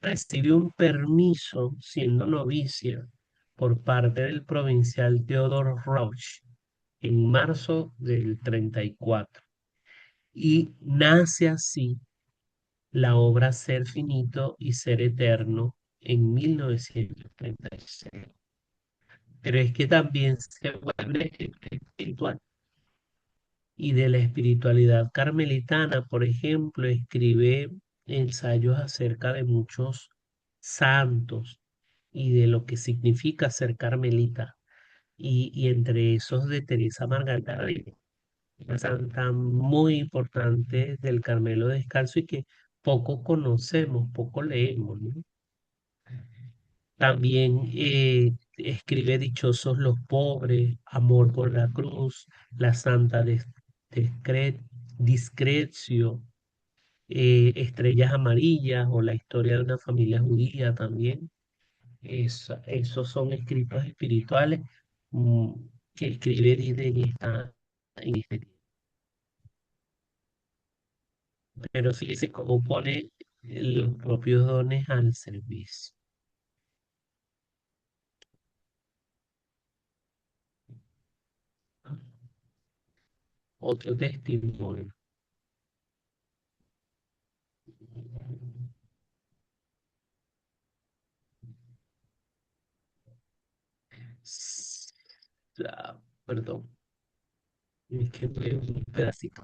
recibió un permiso siendo novicia por parte del provincial Theodor Rauch en marzo del 34 y nace así la obra Ser finito y ser eterno en 1936. Pero es que también se vuelve espiritual. Y de la espiritualidad carmelitana, por ejemplo, escribe ensayos acerca de muchos santos y de lo que significa ser carmelita. Y entre esos de Teresa Margarita Rey, una santa muy importante del Carmelo Descalzo y que poco conocemos, poco leemos, ¿no? También escribe Dichosos los pobres, Amor por la cruz, La Santa Discrecio, Estrellas Amarillas o la historia de una familia judía también. Esos son escritos espirituales mm, que escribe desde en este tiempo. Pero fíjese cómo pone los propios dones al servicio. Otro testimonio. Perdón, es que fue un pedacito.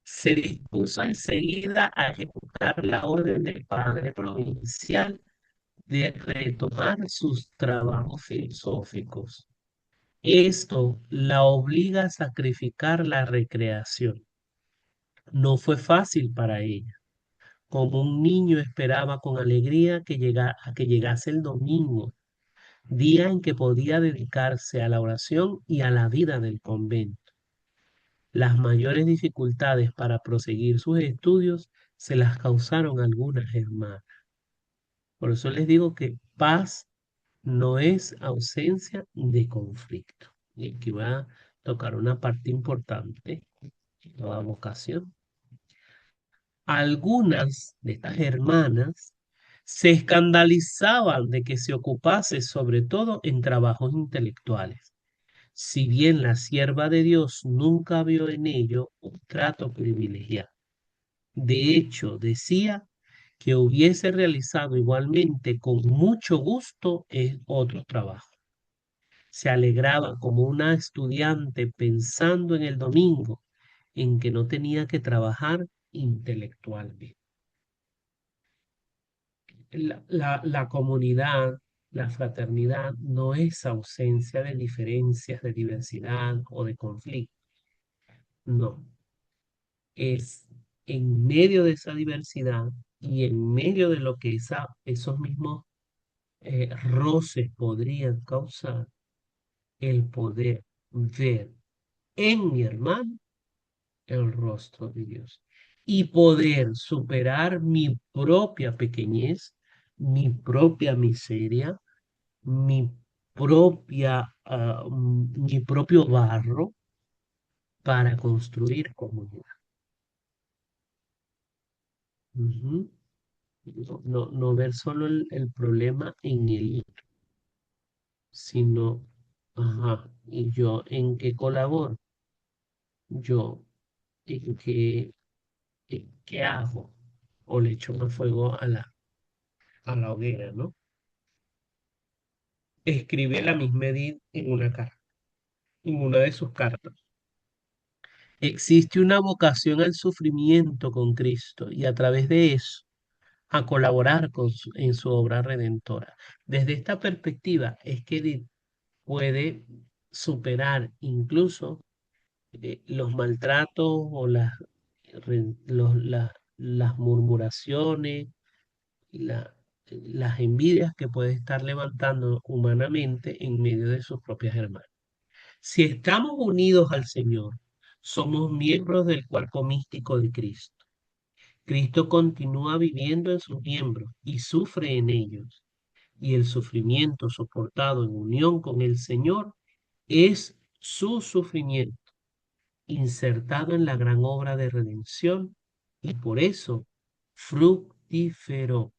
Se dispuso enseguida a ejecutar la orden del padre provincial de retomar sus trabajos filosóficos. Esto la obliga a sacrificar la recreación. No fue fácil para ella. Como un niño esperaba con alegría a que llegase el domingo, día en que podía dedicarse a la oración y a la vida del convento. Las mayores dificultades para proseguir sus estudios se las causaron algunas hermanas. Por eso les digo que paz no es ausencia de conflicto. Y aquí va a tocar una parte importante en toda vocación. Algunas de estas hermanas se escandalizaban de que se ocupase sobre todo en trabajos intelectuales, si bien la sierva de Dios nunca vio en ello un trato privilegiado. De hecho, decía que hubiese realizado igualmente con mucho gusto en otro trabajo. Se alegraba como una estudiante pensando en el domingo en que no tenía que trabajar intelectualmente. La comunidad, la fraternidad no es ausencia de diferencias, de diversidad o de conflicto. No, es en medio de esa diversidad y en medio de lo que esos mismos roces podrían causar, el poder ver en mi hermano el rostro de Dios. y poder superar mi propia pequeñez, mi propia miseria, mi mi propio barro para construir comunidad. Ujú. No ver solo el problema en el otro, sino, ajá, ¿y yo en qué colaboro? Yo en qué hago? O le echo más fuego a a la hoguera, ¿no? Escribe la misma Edith en una carta, en una de sus cartas. Existe una vocación al sufrimiento con Cristo y a través de eso a colaborar en su obra redentora. Desde esta perspectiva es que Edith puede superar incluso los maltratos o las murmuraciones, la- las envidias que puede estar levantando humanamente en medio de sus propias hermanas. Si estamos unidos al Señor, somos miembros del cuerpo místico de Cristo. Cristo continúa viviendo en sus miembros y sufre en ellos, y el sufrimiento soportado en unión con el Señor es su sufrimiento insertado en la gran obra de redención y por eso fructífero.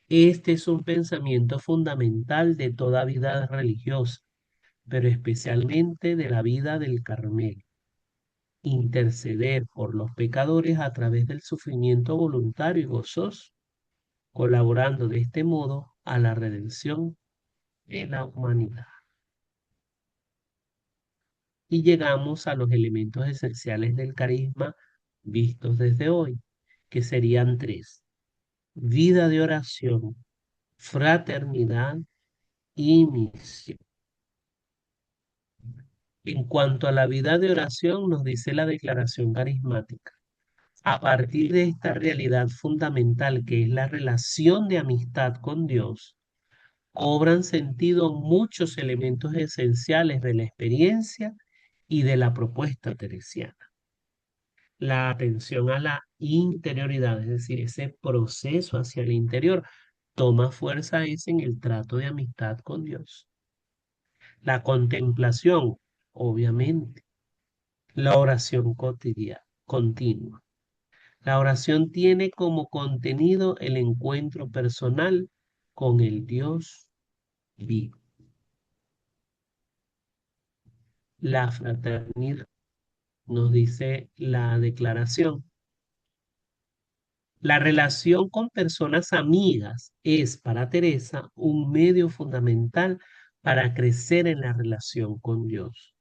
Este es un pensamiento fundamental de toda vida religiosa, pero especialmente de la vida del Carmelo. Interceder por los pecadores a través del sufrimiento voluntario y gozoso, colaborando de este modo a la redención de la humanidad. Y llegamos a los elementos esenciales del carisma vistos desde hoy, que serían tres: vida de oración, fraternidad y misión. En cuanto a la vida de oración, nos dice la declaración carismática: a partir de esta realidad fundamental que es la relación de amistad con Dios, cobran sentido muchos elementos esenciales de la experiencia y de la propuesta teresiana. La atención a la interioridad, es decir, ese proceso hacia el interior, toma fuerza es en el trato de amistad con Dios. La contemplación, obviamente. La oración cotidiana, continua. La oración tiene como contenido el encuentro personal con el Dios vivo. La fraternidad, nos dice la declaración. La relación con personas amigas es para Teresa un medio fundamental para crecer en la relación con Dios,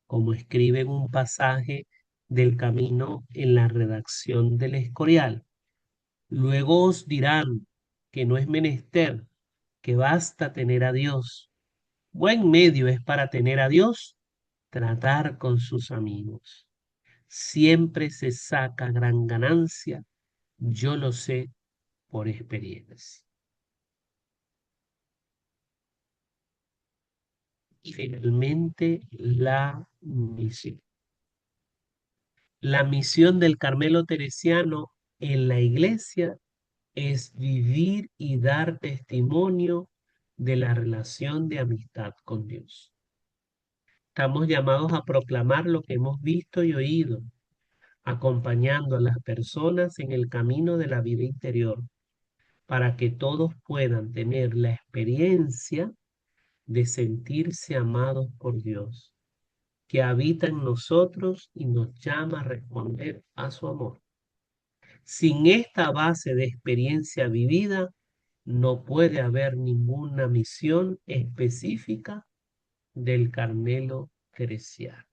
como escribe en un pasaje del Camino en la redacción del Escorial. Luego os dirán que no es menester, que basta tener a Dios. Buen medio es para tener a Dios tratar con sus amigos. Siempre se saca gran ganancia, yo lo sé por experiencia. Y finalmente, la misión. La misión del Carmelo Teresiano en la iglesia es vivir y dar testimonio de la relación de amistad con Dios. Estamos llamados a proclamar lo que hemos visto y oído, acompañando a las personas en el camino de la vida interior, para que todos puedan tener la experiencia de sentirse amados por Dios, que habita en nosotros y nos llama a responder a su amor. Sin esta base de experiencia vivida, no puede haber ninguna misión específica del Carmelo teresiano.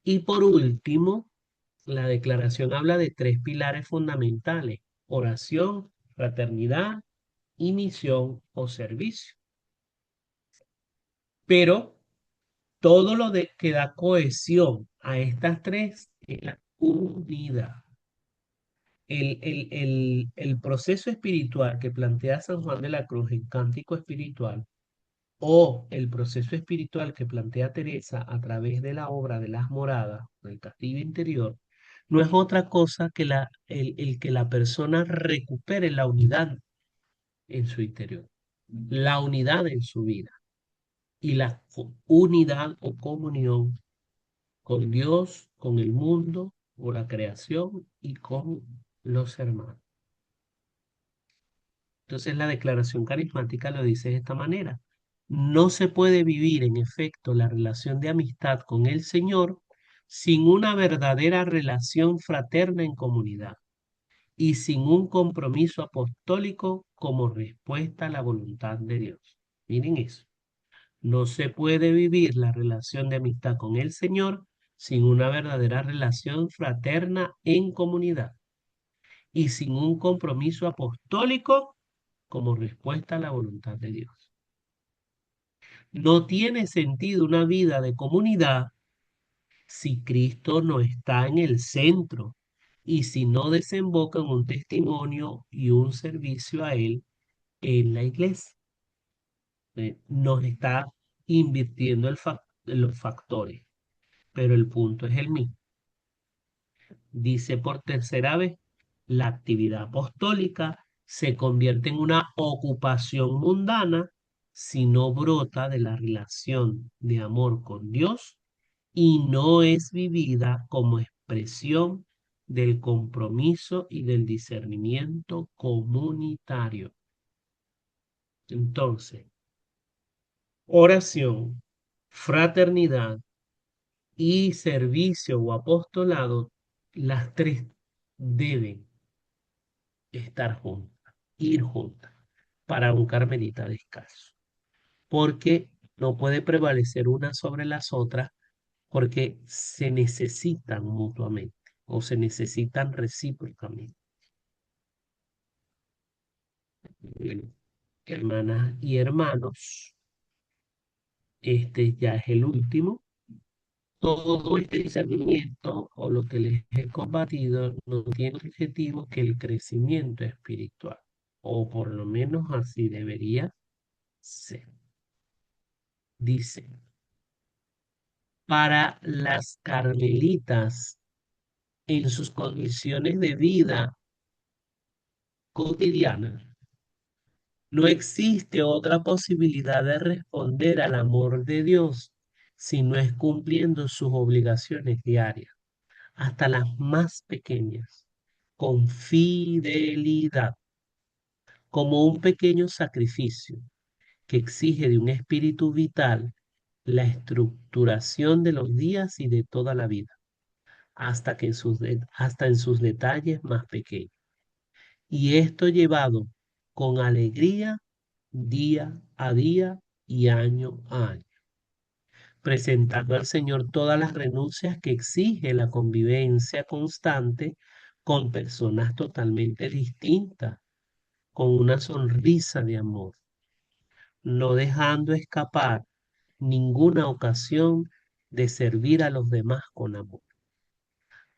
Y por último, la declaración habla de tres pilares fundamentales: oración, fraternidad y misión o servicio. Pero todo que da cohesión a estas tres es la unidad. El proceso espiritual que plantea San Juan de la Cruz en Cántico Espiritual o el proceso espiritual que plantea Teresa a través de la obra de las moradas, del castillo interior, no es otra cosa que el que la persona recupere la unidad en su interior, la unidad en su vida y la unidad o comunión con Dios, con el mundo, con la creación y con los hermanos. Entonces la declaración carismática lo dice de esta manera. No se puede vivir en efecto la relación de amistad con el Señor sin una verdadera relación fraterna en comunidad y sin un compromiso apostólico como respuesta a la voluntad de Dios. Miren eso. No se puede vivir la relación de amistad con el Señor sin una verdadera relación fraterna en comunidad y sin un compromiso apostólico como respuesta a la voluntad de Dios. No tiene sentido una vida de comunidad si Cristo no está en el centro y si no desemboca en un testimonio y un servicio a Él en la iglesia. Nos está invirtiendo en los factores, pero el punto es el mismo. Dice por tercera vez, la actividad apostólica se convierte en una ocupación mundana si no brota de la relación de amor con Dios y no es vivida como expresión del compromiso y del discernimiento comunitario. Entonces, oración, fraternidad y servicio o apostolado, las tres deben estar juntas, ir juntas, para un carmelita descalzo, porque no puede prevalecer una sobre las otras, porque se necesitan mutuamente o se necesitan recíprocamente. Bueno, hermanas y hermanos, este ya es el último. Todo este discernimiento o lo que les he combatido no tiene objetivo que el crecimiento espiritual, o por lo menos así debería ser. Dice, para las carmelitas en sus condiciones de vida cotidiana, no existe otra posibilidad de responder al amor de Dios si no es cumpliendo sus obligaciones diarias, hasta las más pequeñas, con fidelidad, como un pequeño sacrificio que exige de un espíritu vital la estructuración de los días y de toda la vida, hasta en sus detalles más pequeños. Y esto llevado con alegría día a día y año a año, presentando al Señor todas las renuncias que exige la convivencia constante con personas totalmente distintas, con una sonrisa de amor, no dejando escapar ninguna ocasión de servir a los demás con amor.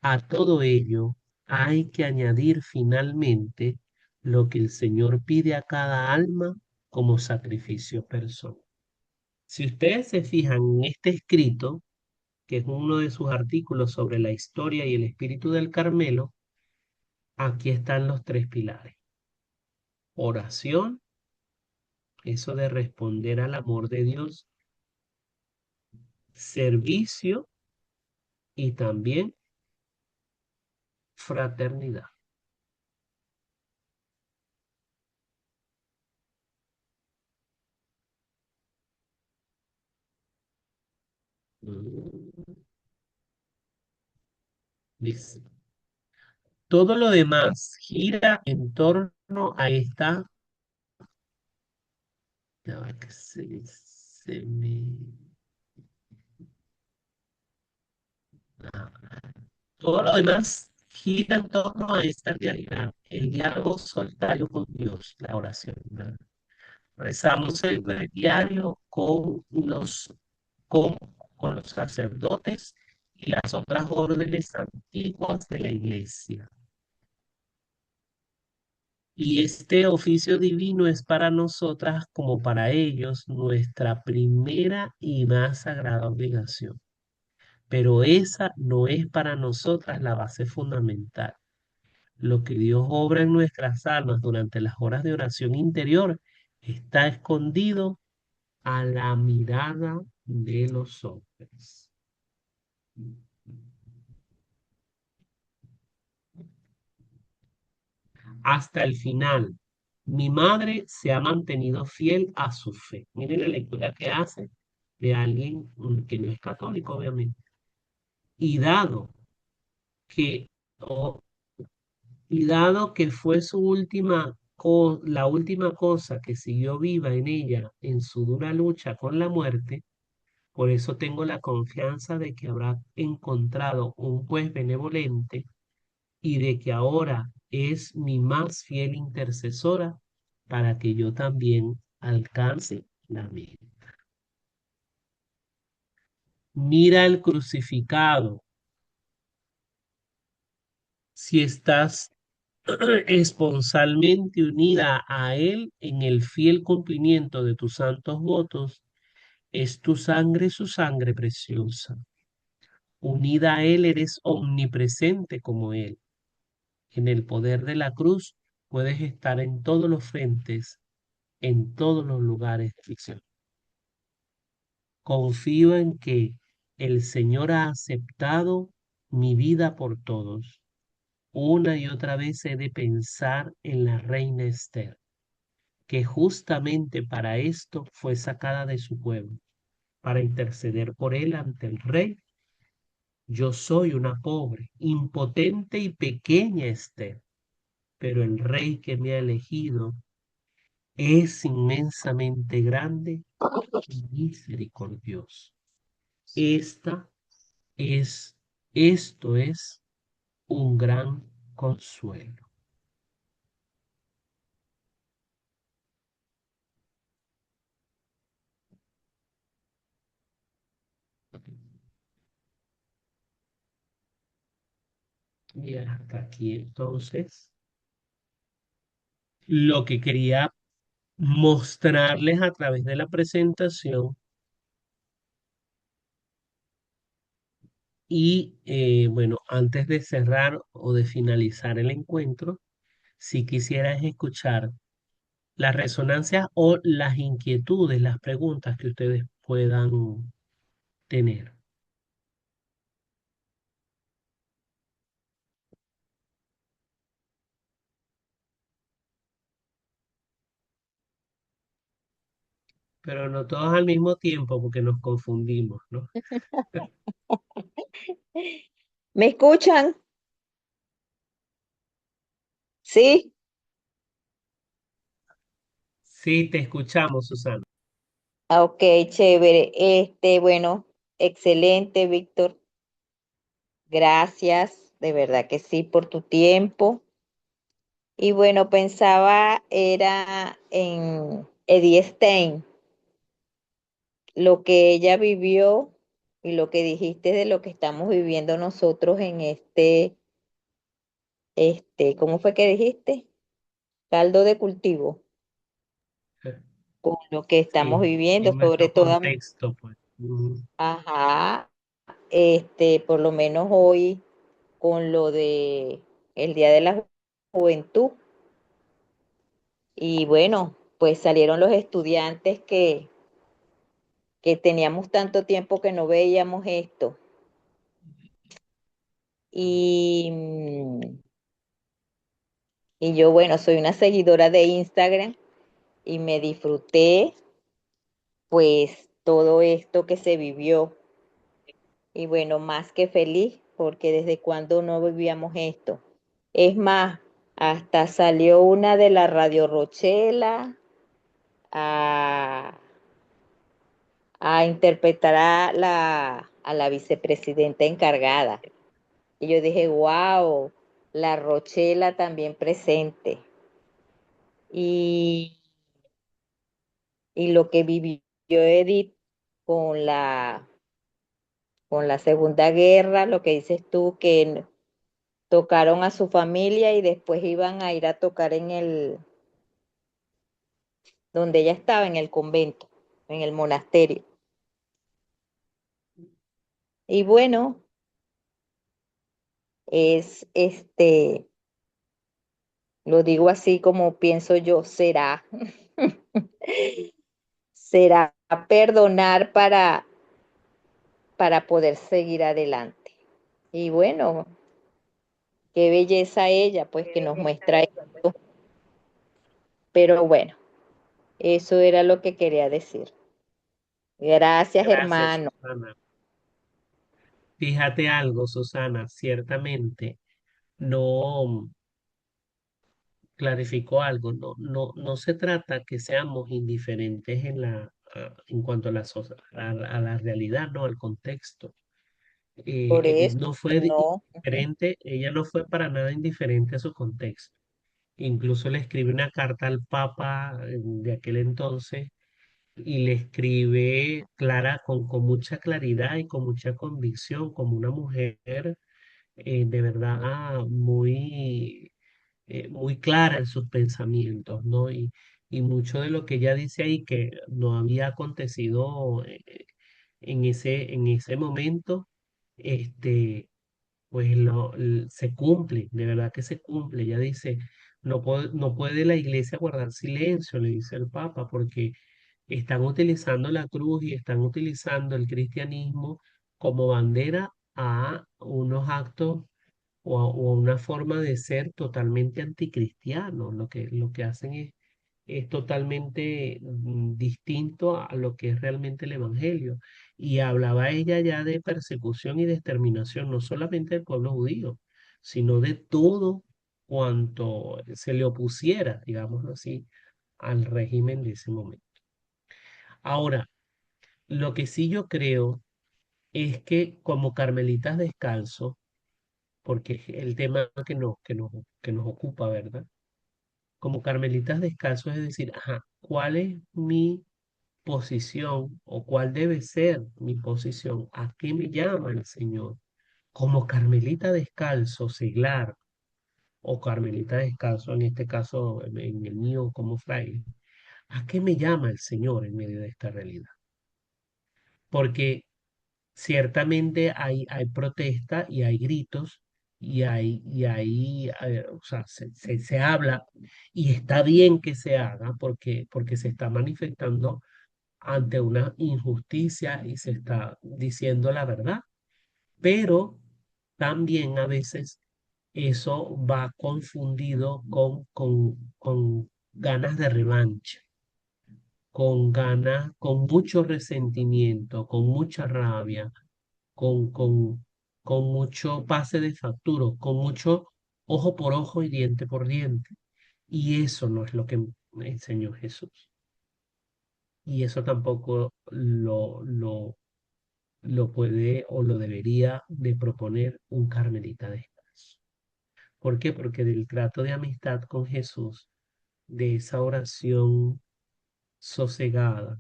A todo ello hay que añadir finalmente lo que el Señor pide a cada alma como sacrificio personal. Si ustedes se fijan en este escrito, que es uno de sus artículos sobre la historia y el espíritu del Carmelo, aquí están los tres pilares. Oración, eso de responder al amor de Dios, servicio y también fraternidad. Mm, Dice, todo lo demás gira en torno a esta, ya va que se me, ah, todo lo demás gira en torno a esta realidad, el diálogo solitario con Dios, la oración, ¿verdad? Rezamos el diario con, con los sacerdotes y las otras órdenes antiguas de la iglesia. Y este oficio divino es para nosotras como para ellos nuestra primera y más sagrada obligación. Pero esa no es para nosotras la base fundamental. Lo que Dios obra en nuestras almas durante las horas de oración interior está escondido a la mirada de los hombres. Hasta el final. Mi madre se ha mantenido fiel a su fe. Miren la lectura que hace de alguien que no es católico, obviamente. Y dado que, o- y dado que fue su la última cosa que siguió viva en ella en su dura lucha con la muerte, por eso tengo la confianza de que habrá encontrado un juez benevolente y de que ahora es mi más fiel intercesora para que yo también alcance la meta. Mira el crucificado. Si estás esponsalmente unida a Él en el fiel cumplimiento de tus santos votos, es tu sangre su sangre preciosa. Unida a Él eres omnipresente como Él. En el poder de la cruz puedes estar en todos los frentes, en todos los lugares de ficción. Confío en que el Señor ha aceptado mi vida por todos. Una y otra vez he de pensar en la reina Esther, que justamente para esto fue sacada de su pueblo, para interceder por él ante el rey. Yo soy una pobre, impotente y pequeña Esther, pero el rey que me ha elegido es inmensamente grande y misericordioso. Esta es, esto es un gran consuelo. Y hasta aquí entonces lo que quería mostrarles a través de la presentación y bueno, antes de cerrar o de finalizar el encuentro, si quisieras escuchar las resonancias o las inquietudes, las preguntas que ustedes puedan tener. Pero no todos al mismo tiempo porque nos confundimos, ¿no?
¿Me escuchan? Sí.
Sí, te escuchamos, Susana.
Ah, ok, chévere. Bueno, excelente, Víctor. Gracias, de verdad que sí, por tu tiempo. Y bueno, pensaba, era en Edie Stein, lo que ella vivió y lo que dijiste de lo que estamos viviendo nosotros en ¿cómo fue que dijiste? Caldo de cultivo, con lo que estamos
Sí,
viviendo,
en
sobre
nuestro
todo,
contexto, pues.
ajá, por lo menos hoy con lo de el Día de la Juventud. Y bueno, pues salieron los estudiantes que teníamos tanto tiempo que no veíamos esto. Y, y yo, bueno, soy una seguidora de Instagram y me disfruté pues todo esto que se vivió. Y bueno, más que feliz, porque desde cuando no vivíamos esto. Es más, hasta salió una de la Radio Rochela a, a interpretar a la vicepresidenta encargada. Y yo dije, wow, la Rochela también presente. Y, y lo que vivió Edith con con la Segunda Guerra, lo que dices tú, que tocaron a su familia y después iban a ir a tocar en donde ella estaba, en el convento, en el monasterio. Y bueno, es lo digo así como pienso yo, será perdonar para poder seguir adelante. Y bueno, qué belleza ella, pues que nos muestra esto. Pero bueno, eso era lo que quería decir. Gracias,
Gracias,
hermano.
Susana. Fíjate algo, Susana, ciertamente no clarificó algo, no se trata que seamos indiferentes en cuanto a a la realidad, no al contexto.
Por eso,
No fue
no,
indiferente, ella no fue para nada indiferente a su contexto. Incluso le escribe una carta al Papa de aquel entonces y le escribe con mucha claridad y con mucha convicción, como una mujer de verdad muy clara en sus pensamientos, ¿no? Y mucho de lo que ella dice ahí que no había acontecido en ese momento, este, pues se cumple, de verdad que se cumple. Ella dice, no puede la iglesia guardar silencio, le dice el Papa, porque están utilizando la cruz y están utilizando el cristianismo como bandera a unos actos o a una forma de ser totalmente anticristiano. Lo que hacen es totalmente distinto a lo que es realmente el Evangelio. Y hablaba ella ya de persecución y de exterminación, no solamente del pueblo judío, sino de todo cuanto se le opusiera, digámoslo así, al régimen de ese momento. Ahora, lo que sí yo creo es que como carmelitas descalzos, porque es el tema que nos ocupa, ¿verdad? Como carmelitas descalzos, es decir, ajá, ¿cuál es mi posición o cuál debe ser mi posición? ¿A qué me llama el Señor? Como carmelita descalzo, seglar, o carmelita descalzo, en este caso, en el mío como fraile, ¿a qué me llama el Señor en medio de esta realidad? Porque ciertamente hay protesta y hay gritos o sea, se habla y está bien que se haga porque se está manifestando ante una injusticia y se está diciendo la verdad, pero también a veces eso va confundido con ganas de revancha, con ganas, con mucho resentimiento, con mucha rabia con, con, con mucho pase de factura, con mucho ojo por ojo y diente por diente. Y eso no es lo que me enseñó Jesús. Y eso tampoco lo puede o lo debería de proponer un carmelita descalzo. ¿Por qué? Porque del trato de amistad con Jesús, de esa oración sosegada,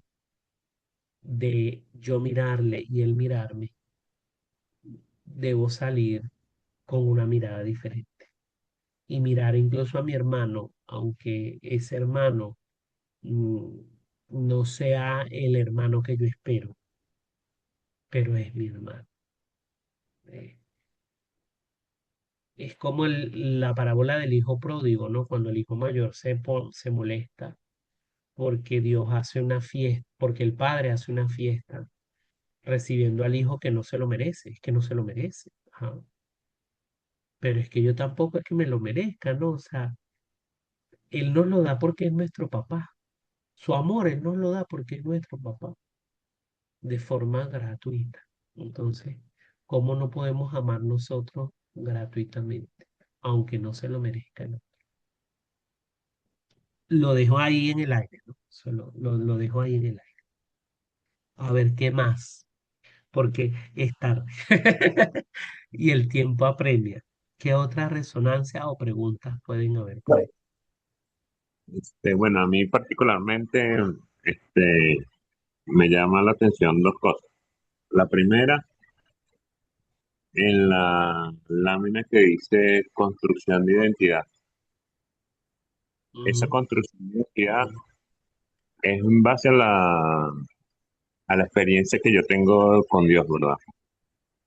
de yo mirarle y él mirarme, debo salir con una mirada diferente. Y mirar incluso a mi hermano, aunque ese hermano mm, no sea el hermano que yo espero, pero es mi hermano. Eh, es como la parábola del hijo pródigo, ¿no? Cuando el hijo mayor se molesta porque Dios hace una fiesta, porque el padre hace una fiesta recibiendo al hijo que no se lo merece, es que no se lo merece. Ajá. Pero es que yo tampoco es que me lo merezca, ¿no? O sea, Él nos lo da porque es nuestro papá. Su amor Él nos lo da porque es nuestro papá, de forma gratuita. Entonces, ¿cómo no podemos amar nosotros gratuitamente, aunque no se lo merezcan? Lo dejo ahí en el aire, ¿no? Lo dejo ahí en el aire. A ver qué más, porque es tarde y el tiempo apremia. ¿Qué otras resonancias o preguntas pueden haber por ahí?
Bueno, a mí particularmente este, me llama la atención dos cosas. La primera, en la lámina que dice construcción de identidad. Esa
Ujú,
construcción de identidad es en base a la experiencia que yo tengo con Dios, ¿verdad?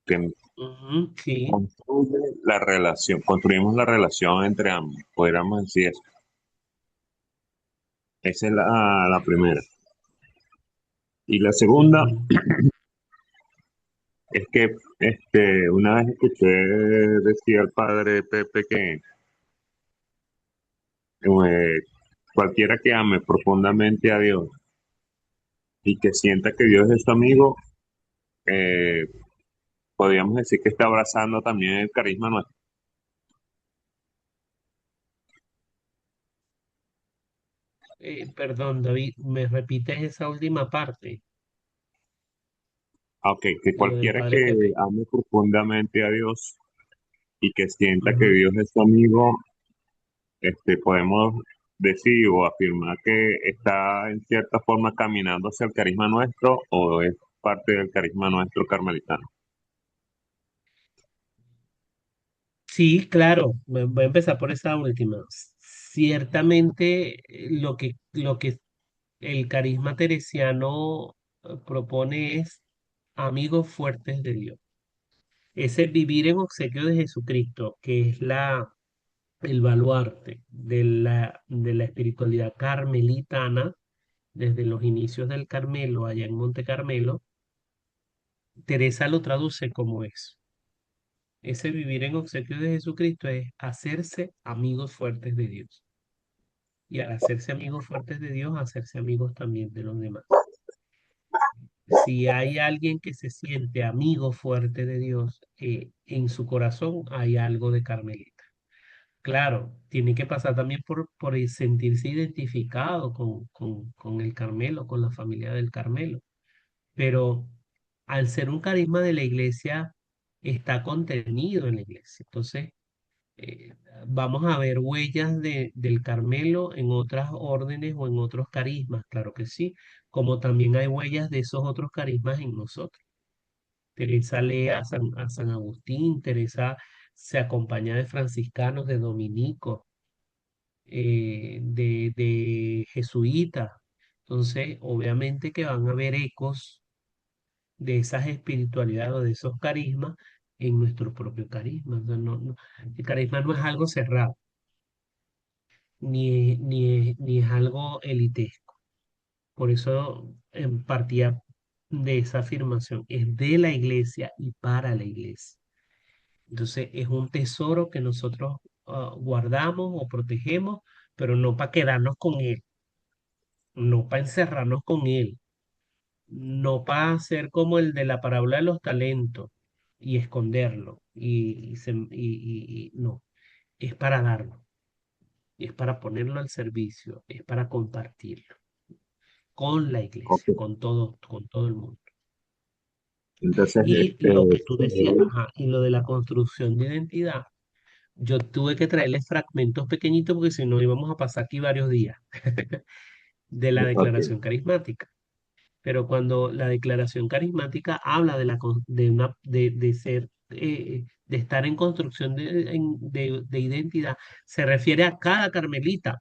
Que
ujú, sí.
construye la relación, construimos la relación entre ambos, podríamos decir eso. Esa es la primera. Y la segunda
Ujú,
es que una vez escuché decir al padre Pepe que eh, cualquiera que ame profundamente a Dios y que sienta que Dios es su amigo, eh, podríamos decir que está abrazando también el carisma nuestro.
perdón, David, ¿me repites esa última parte,
Aunque que
lo del
cualquiera
padre
que
Pepe?
ame profundamente a Dios y que sienta que
Ujú.
Dios es su amigo, podemos decir o afirmar que está en cierta forma caminando hacia el carisma nuestro o es parte del carisma nuestro carmelitano.
Sí, claro, voy a empezar por esa última. Ciertamente, lo que el carisma teresiano propone es amigos fuertes de Dios. Ese vivir en obsequio de Jesucristo, que es el baluarte de la espiritualidad carmelitana, desde los inicios del Carmelo, allá en Monte Carmelo, Teresa lo traduce como eso. Ese vivir en obsequio de Jesucristo es hacerse amigos fuertes de Dios. Y al hacerse amigos fuertes de Dios, hacerse amigos también de los demás. Si hay alguien que se siente amigo fuerte de Dios, en su corazón hay algo de Carmelita. Claro, tiene que pasar también por el sentirse identificado con el Carmelo, con la familia del Carmelo. Pero al ser un carisma de la iglesia, está contenido en la iglesia. Entonces, eh, vamos a ver huellas del Carmelo en otras órdenes o en otros carismas, claro que sí, como también hay huellas de esos otros carismas en nosotros. Teresa lee a San Agustín, Teresa se acompaña de franciscanos, de dominicos, de jesuitas. Entonces, obviamente que van a haber ecos de esas espiritualidades o de esos carismas en nuestro propio carisma. O sea, el carisma no es algo cerrado, ni es algo elitesco. Por eso partía de esa afirmación, es de la iglesia y para la iglesia. Entonces es un tesoro que nosotros guardamos o protegemos, pero no para quedarnos con él, no para encerrarnos con él, no para ser como el de la parábola de los talentos y esconderlo, no, es para darlo, es para ponerlo al servicio, es para compartirlo con la
Ok.
iglesia, con todo el mundo.
Entonces,
Y lo que tú decías, ajá, y lo de la construcción de identidad, yo tuve que traerles fragmentos pequeñitos porque si no íbamos a pasar aquí varios días de la
ok,
declaración carismática. Pero cuando la declaración carismática habla de ser, de estar en construcción de identidad, se refiere a cada carmelita.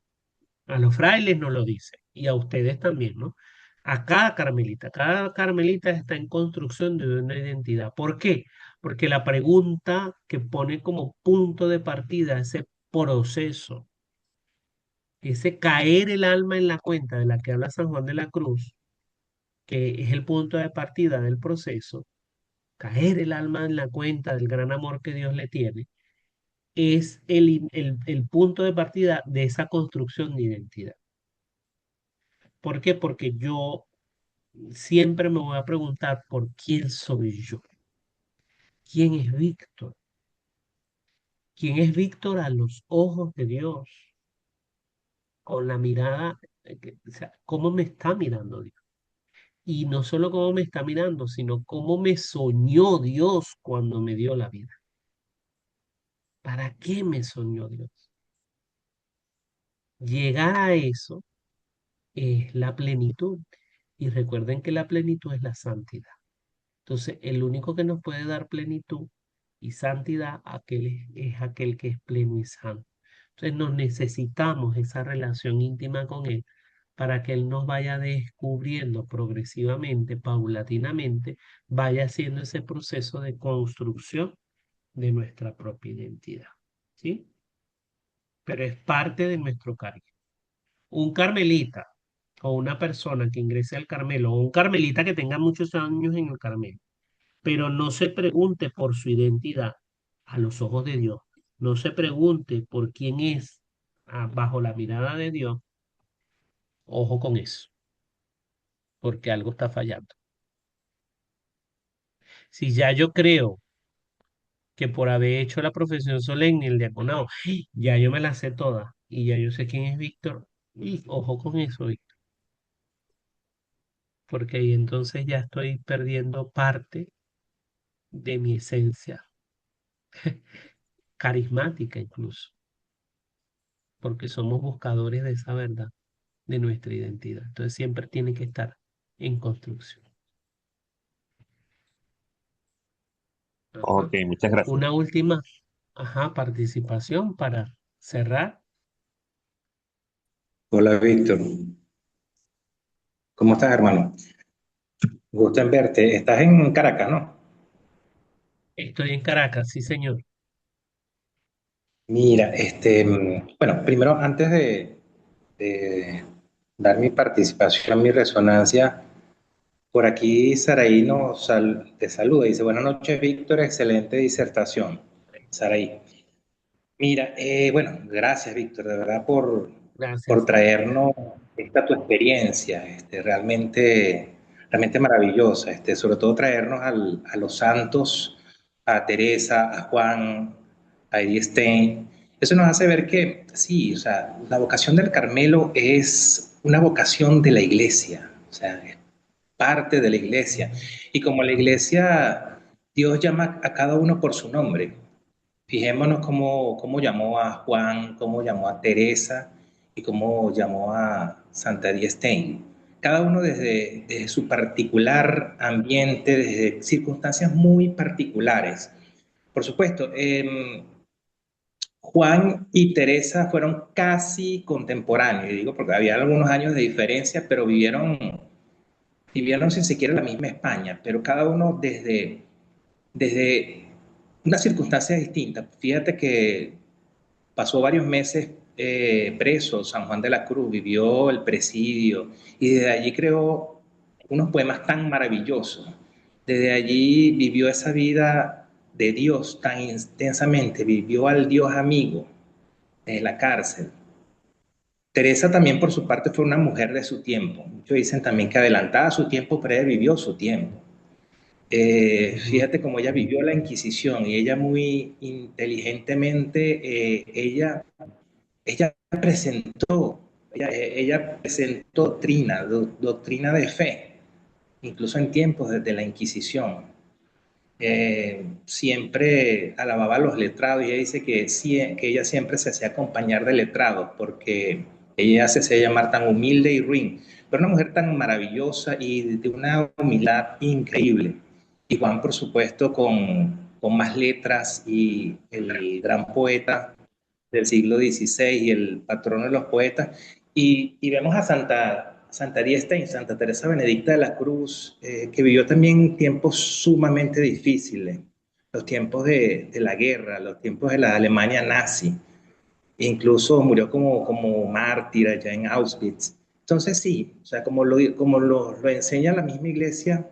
A los frailes no lo dice, y a ustedes también, ¿no? A cada carmelita está en construcción de una identidad. ¿Por qué? Porque la pregunta que pone como punto de partida ese proceso, ese caer el alma en la cuenta de la que habla San Juan de la Cruz, que es el punto de partida del proceso, caer el alma en la cuenta del gran amor que Dios le tiene, es el punto de partida de esa construcción de identidad. ¿Por qué? Porque yo siempre me voy a preguntar por quién soy yo. ¿Quién es Víctor? ¿Quién es Víctor a los ojos de Dios? Con la mirada, o sea, ¿cómo me está mirando Dios? Y no solo cómo me está mirando, sino cómo me soñó Dios cuando me dio la vida. ¿Para qué me soñó Dios? Llegar a eso es la plenitud. Y recuerden que la plenitud es la santidad. Entonces, el único que nos puede dar plenitud y santidad, es aquel que es pleno y santo. Entonces nos necesitamos esa relación íntima con Él para que Él nos vaya descubriendo progresivamente, paulatinamente, vaya haciendo ese proceso de construcción de nuestra propia identidad. ¿Sí? Pero es parte de nuestro carisma. Un carmelita o una persona que ingrese al Carmelo o un carmelita que tenga muchos años en el Carmelo, pero no se pregunte por su identidad a los ojos de Dios, no se pregunte por quién es bajo la mirada de Dios, ojo con eso, porque algo está fallando. Si ya yo creo que por haber hecho la profesión solemne, el diaconado, ya yo me la sé toda y ya yo sé quién es Víctor, y ojo con eso, Víctor, porque ahí entonces ya estoy perdiendo parte de mi esencia, carismática incluso, porque somos buscadores de esa verdad, de nuestra identidad. Entonces siempre tiene que estar en construcción.
Ok,
Ajá.
muchas gracias.
Una última, participación para cerrar.
Hola Víctor, ¿cómo estás hermano? Gusto en verte. Estás en Caracas, ¿no?
Estoy en Caracas, sí, señor.
Mira, bueno, primero antes de dar mi participación, mi resonancia, por aquí Saraí te saluda. Dice, buenas noches Víctor, excelente disertación. Saraí. Mira, bueno, gracias Víctor, de verdad por
Gracias.
traernos esta tu experiencia, realmente maravillosa, sobre todo traernos a los santos, a Teresa, a Juan, a Edith Stein. Eso nos hace ver que sí, o sea, la vocación del Carmelo es una vocación de la iglesia, o sea, es parte de la iglesia. Y como la iglesia, Dios llama a cada uno por su nombre. Fijémonos cómo llamó a Juan, cómo llamó a Teresa y cómo llamó a Santa Edith Stein. Cada uno desde su particular ambiente, desde circunstancias muy particulares. Por supuesto, Juan y Teresa fueron casi contemporáneos, digo, porque había algunos años de diferencia, pero vivieron sin siquiera en la misma España, pero cada uno desde una circunstancia distinta. Fíjate que pasó varios meses preso, San Juan de la Cruz, vivió el presidio y desde allí creó unos poemas tan maravillosos. Desde allí vivió esa vida de Dios tan intensamente, vivió al Dios amigo en la cárcel. Teresa también por su parte fue una mujer de su tiempo. Muchos dicen también que adelantada a su tiempo, pero ella vivió su tiempo.
Ujú.
Fíjate cómo ella vivió la Inquisición y ella muy inteligentemente, ella ella presentó doctrina de fe, incluso en tiempos de la Inquisición. Siempre alababa a los letrados y ella dice que ella siempre se hacía acompañar de letrados porque ella se hacía llamar tan humilde y ruin, pero una mujer tan maravillosa y de una humildad increíble. Y Juan, por supuesto, con más letras y el gran poeta del siglo XVI y el patrono de los poetas. Y vemos a Santa Ariesta Santa Teresa Benedicta de la Cruz, que vivió también tiempos sumamente difíciles, los tiempos de la guerra, los tiempos de la Alemania nazi, e incluso murió como mártir allá en Auschwitz. Entonces sí, o sea, como lo enseña la misma iglesia,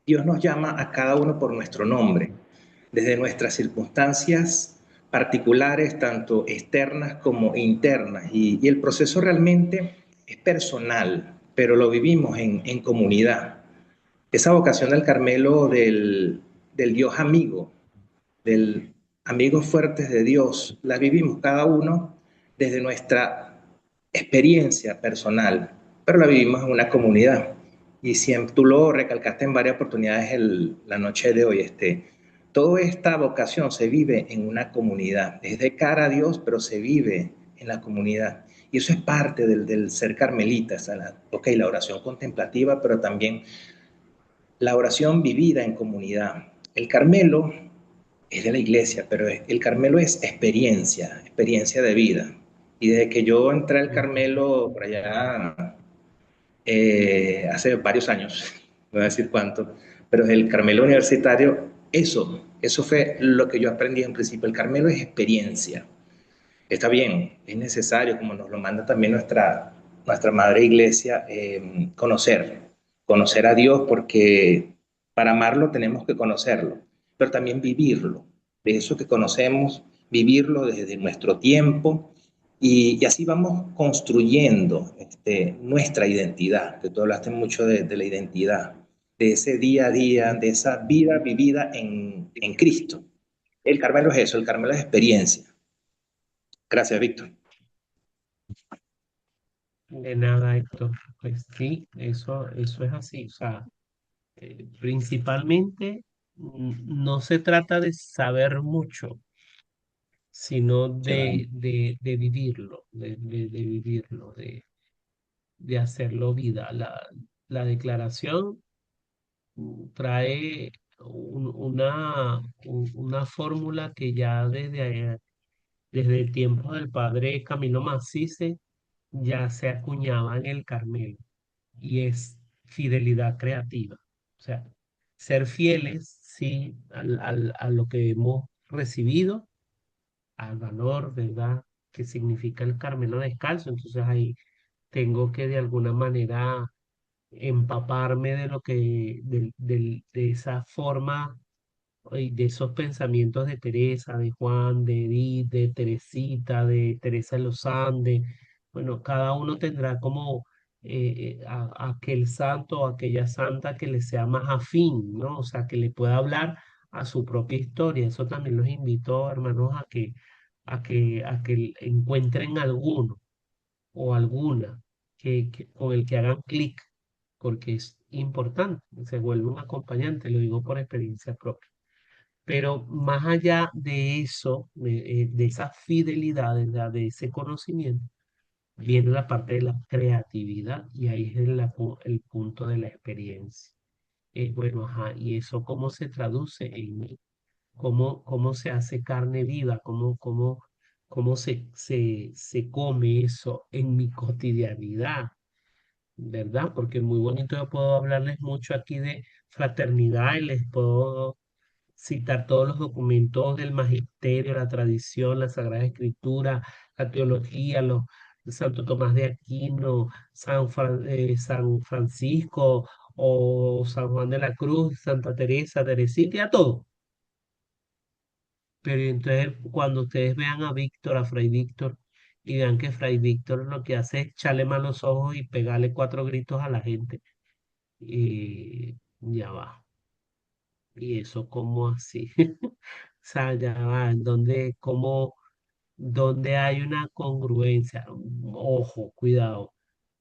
Dios nos llama a cada uno por nuestro nombre, desde nuestras circunstancias particulares, tanto externas como internas. Y el proceso realmente es personal, pero lo vivimos en comunidad. Esa vocación del Carmelo del Dios amigo, del amigos fuertes de Dios, la vivimos cada uno desde nuestra experiencia personal, pero la vivimos en una comunidad. Y siempre tú lo recalcaste en varias oportunidades la noche de hoy, toda esta vocación se vive en una comunidad. Es de cara a Dios, pero se vive en la comunidad. Y eso es parte del ser carmelita, la oración contemplativa, pero también la oración vivida en comunidad. El Carmelo es de la iglesia, pero el Carmelo es experiencia, experiencia de vida. Y desde que yo entré al
Ujú.
Carmelo por allá hace varios años, no voy a decir cuánto, pero el Carmelo universitario, eso fue lo que yo aprendí en principio. El Carmelo es experiencia. Está bien, es necesario, como nos lo manda también nuestra Madre Iglesia, conocer a Dios, porque para amarlo tenemos que conocerlo, pero también vivirlo. De eso que conocemos, vivirlo desde nuestro tiempo, y así vamos construyendo nuestra identidad, que tú hablaste mucho de la identidad, de ese día a día,
Sí.
de esa vida vivida en Cristo. El Carmelo es eso, el Carmelo es experiencia. Gracias, Víctor.
De nada, Héctor. Pues sí, eso es así. O sea, principalmente no se trata de saber mucho, sino
Claro.
de vivirlo, de vivirlo, de hacerlo vida. La declaración trae una fórmula que ya desde el tiempo del padre Camilo Macice ya se acuñaba en el Carmelo y es fidelidad creativa. O sea, ser fieles, sí, a lo que hemos recibido, al valor, ¿verdad? Que significa el Carmelo descalzo. Entonces ahí tengo que de alguna manera empaparme de lo que, de esa forma y de esos pensamientos de Teresa, de Juan, de Edith, de Teresita, de Teresa de los Andes. Bueno, cada uno tendrá como aquel santo o aquella santa que le sea más afín, ¿no? O sea, que le pueda hablar a su propia historia. Eso también los invito, hermanos, a que encuentren alguno o alguna con el que hagan clic, porque es importante, se vuelve un acompañante, lo digo por experiencia propia. Pero más allá de eso, de esa fidelidad, de ese conocimiento, viene la parte de la creatividad y ahí es el punto de la experiencia. Bueno, ajá, y eso cómo se traduce en cómo se hace carne viva, cómo se come eso en mi cotidianidad, ¿verdad? Porque muy bonito, yo puedo hablarles mucho aquí de fraternidad y les puedo citar todos los documentos del magisterio, la tradición, la Sagrada Escritura, la teología, Santo Tomás de Aquino, San Francisco o San Juan de la Cruz, Santa Teresa, Teresita, y a todo. Pero entonces cuando ustedes vean a Víctor, a Fray Víctor, y vean que Fray Víctor lo que hace es echarle mal los ojos y pegarle cuatro gritos a la gente, y ya va. ¿Y eso cómo así? O sea, ya va, donde hay una congruencia. Ojo, cuidado,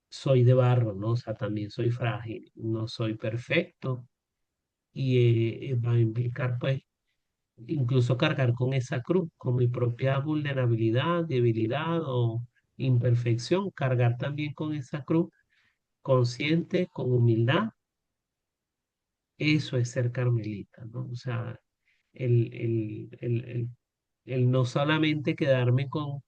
soy de barro, ¿no? O sea, también soy frágil, no soy perfecto y va a implicar, pues, incluso cargar con esa cruz, con mi propia vulnerabilidad, debilidad o imperfección, cargar también con esa cruz, consciente, con humildad, eso es ser carmelita, ¿no? O sea, el no solamente quedarme con,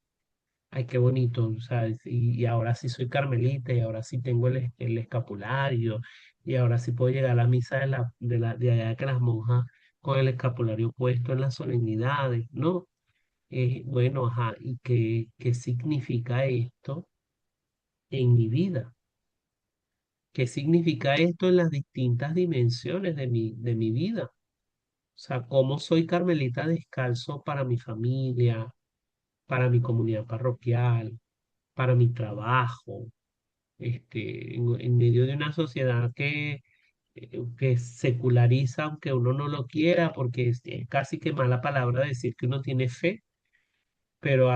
ay, qué bonito, ¿sabes? Y ahora sí soy carmelita, y ahora sí tengo el escapulario, y ahora sí puedo llegar a la misa de allá que las monjas con el escapulario puesto en las solemnidades, ¿no? Bueno, ajá, ¿y qué significa esto en mi vida? ¿Qué significa esto en las distintas dimensiones de mi vida? O sea, ¿cómo soy carmelita descalzo para mi familia, para mi comunidad parroquial, para mi trabajo, en medio de una sociedad que seculariza, aunque uno no lo quiera, porque es casi que mala palabra decir que uno tiene fe, pero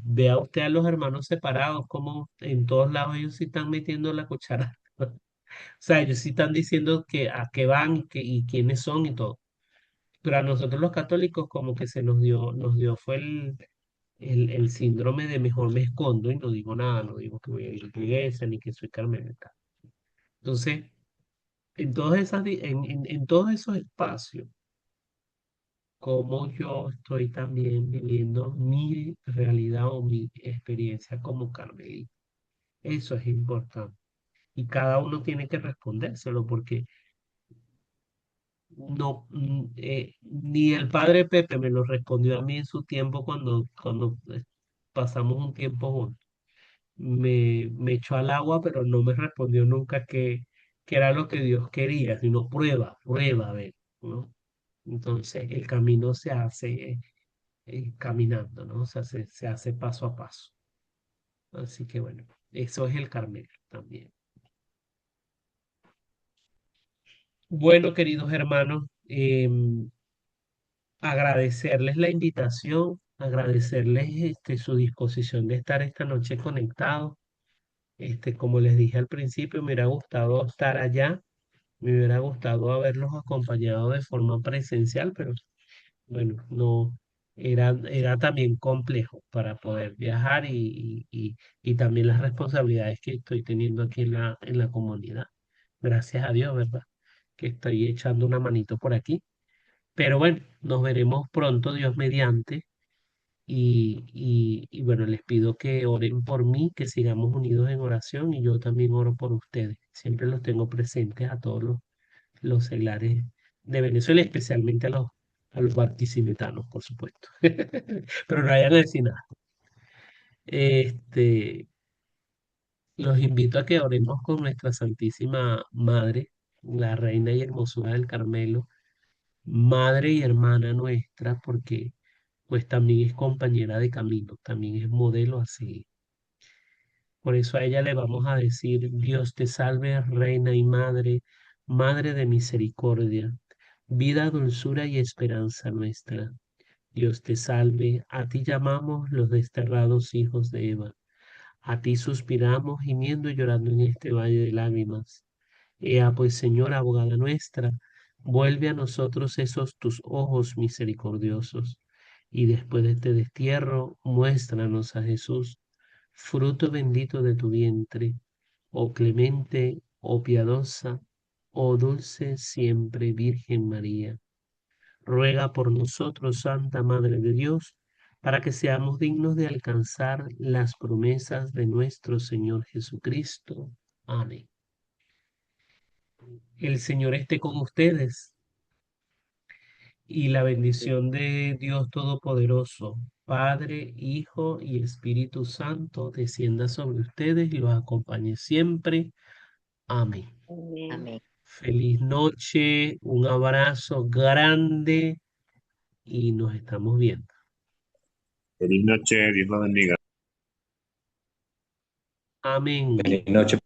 vea usted a los hermanos separados, como en todos lados ellos sí están metiendo la cuchara. O sea, ellos sí están diciendo que a qué van y quiénes son y todo. Pero a nosotros los católicos como que nos dio fue el síndrome de mejor me escondo y no digo nada, no digo que voy a ir a la iglesia ni que soy carmelita. Entonces, en todos esos espacios, cómo yo estoy también viviendo mi realidad o mi experiencia como carmelita. Eso es importante. Y cada uno tiene que respondérselo porque no, ni el padre Pepe me lo respondió a mí en su tiempo cuando pasamos un tiempo juntos. Me echó al agua, pero no me respondió nunca que era lo que Dios quería, sino prueba, prueba, a ver, ¿no? Entonces el camino se hace caminando, ¿no? O sea, se hace paso a paso. Así que bueno, eso es el Carmelo también. Bueno, queridos hermanos, agradecerles la invitación, agradecerles su disposición de estar esta noche conectados. Como les dije al principio, me hubiera gustado estar allá, me hubiera gustado haberlos acompañado de forma presencial, pero bueno, no, era también complejo para poder viajar y también las responsabilidades que estoy teniendo aquí en la comunidad. Gracias a Dios, ¿verdad? Que estoy echando una manito por aquí. Pero bueno, nos veremos pronto, Dios mediante. Y bueno, les pido que oren por mí, que sigamos unidos en oración y yo también oro por ustedes. Siempre los tengo presentes a todos los seglares de Venezuela, especialmente a los barquisimetános, por supuesto. Pero no vayan a decir nada. Este, los invito a que oremos con nuestra Santísima Madre, la Reina y Hermosura del Carmelo, Madre y hermana nuestra, porque pues también es compañera de camino, también es modelo así. Por eso a ella le vamos a decir, Dios te salve, Reina y Madre, Madre de misericordia, vida, dulzura y esperanza nuestra. Dios te salve, a ti llamamos los desterrados hijos de Eva, a ti suspiramos gimiendo y llorando en este valle de lágrimas. Ea pues, Señora, abogada nuestra, vuelve a nosotros esos tus ojos misericordiosos, y después de este destierro, muéstranos a Jesús, fruto bendito de tu vientre, oh clemente, oh piadosa, oh dulce siempre Virgen María. Ruega por nosotros, Santa Madre de Dios, para que seamos dignos de alcanzar las promesas de nuestro Señor Jesucristo. Amén. El Señor esté con ustedes y la bendición de Dios Todopoderoso, Padre, Hijo y Espíritu Santo, descienda sobre ustedes y los acompañe siempre. Amén.
Amén.
Amén.
Feliz noche, un abrazo grande y nos estamos viendo.
Feliz noche, Dios los bendiga.
Amén.
Feliz noche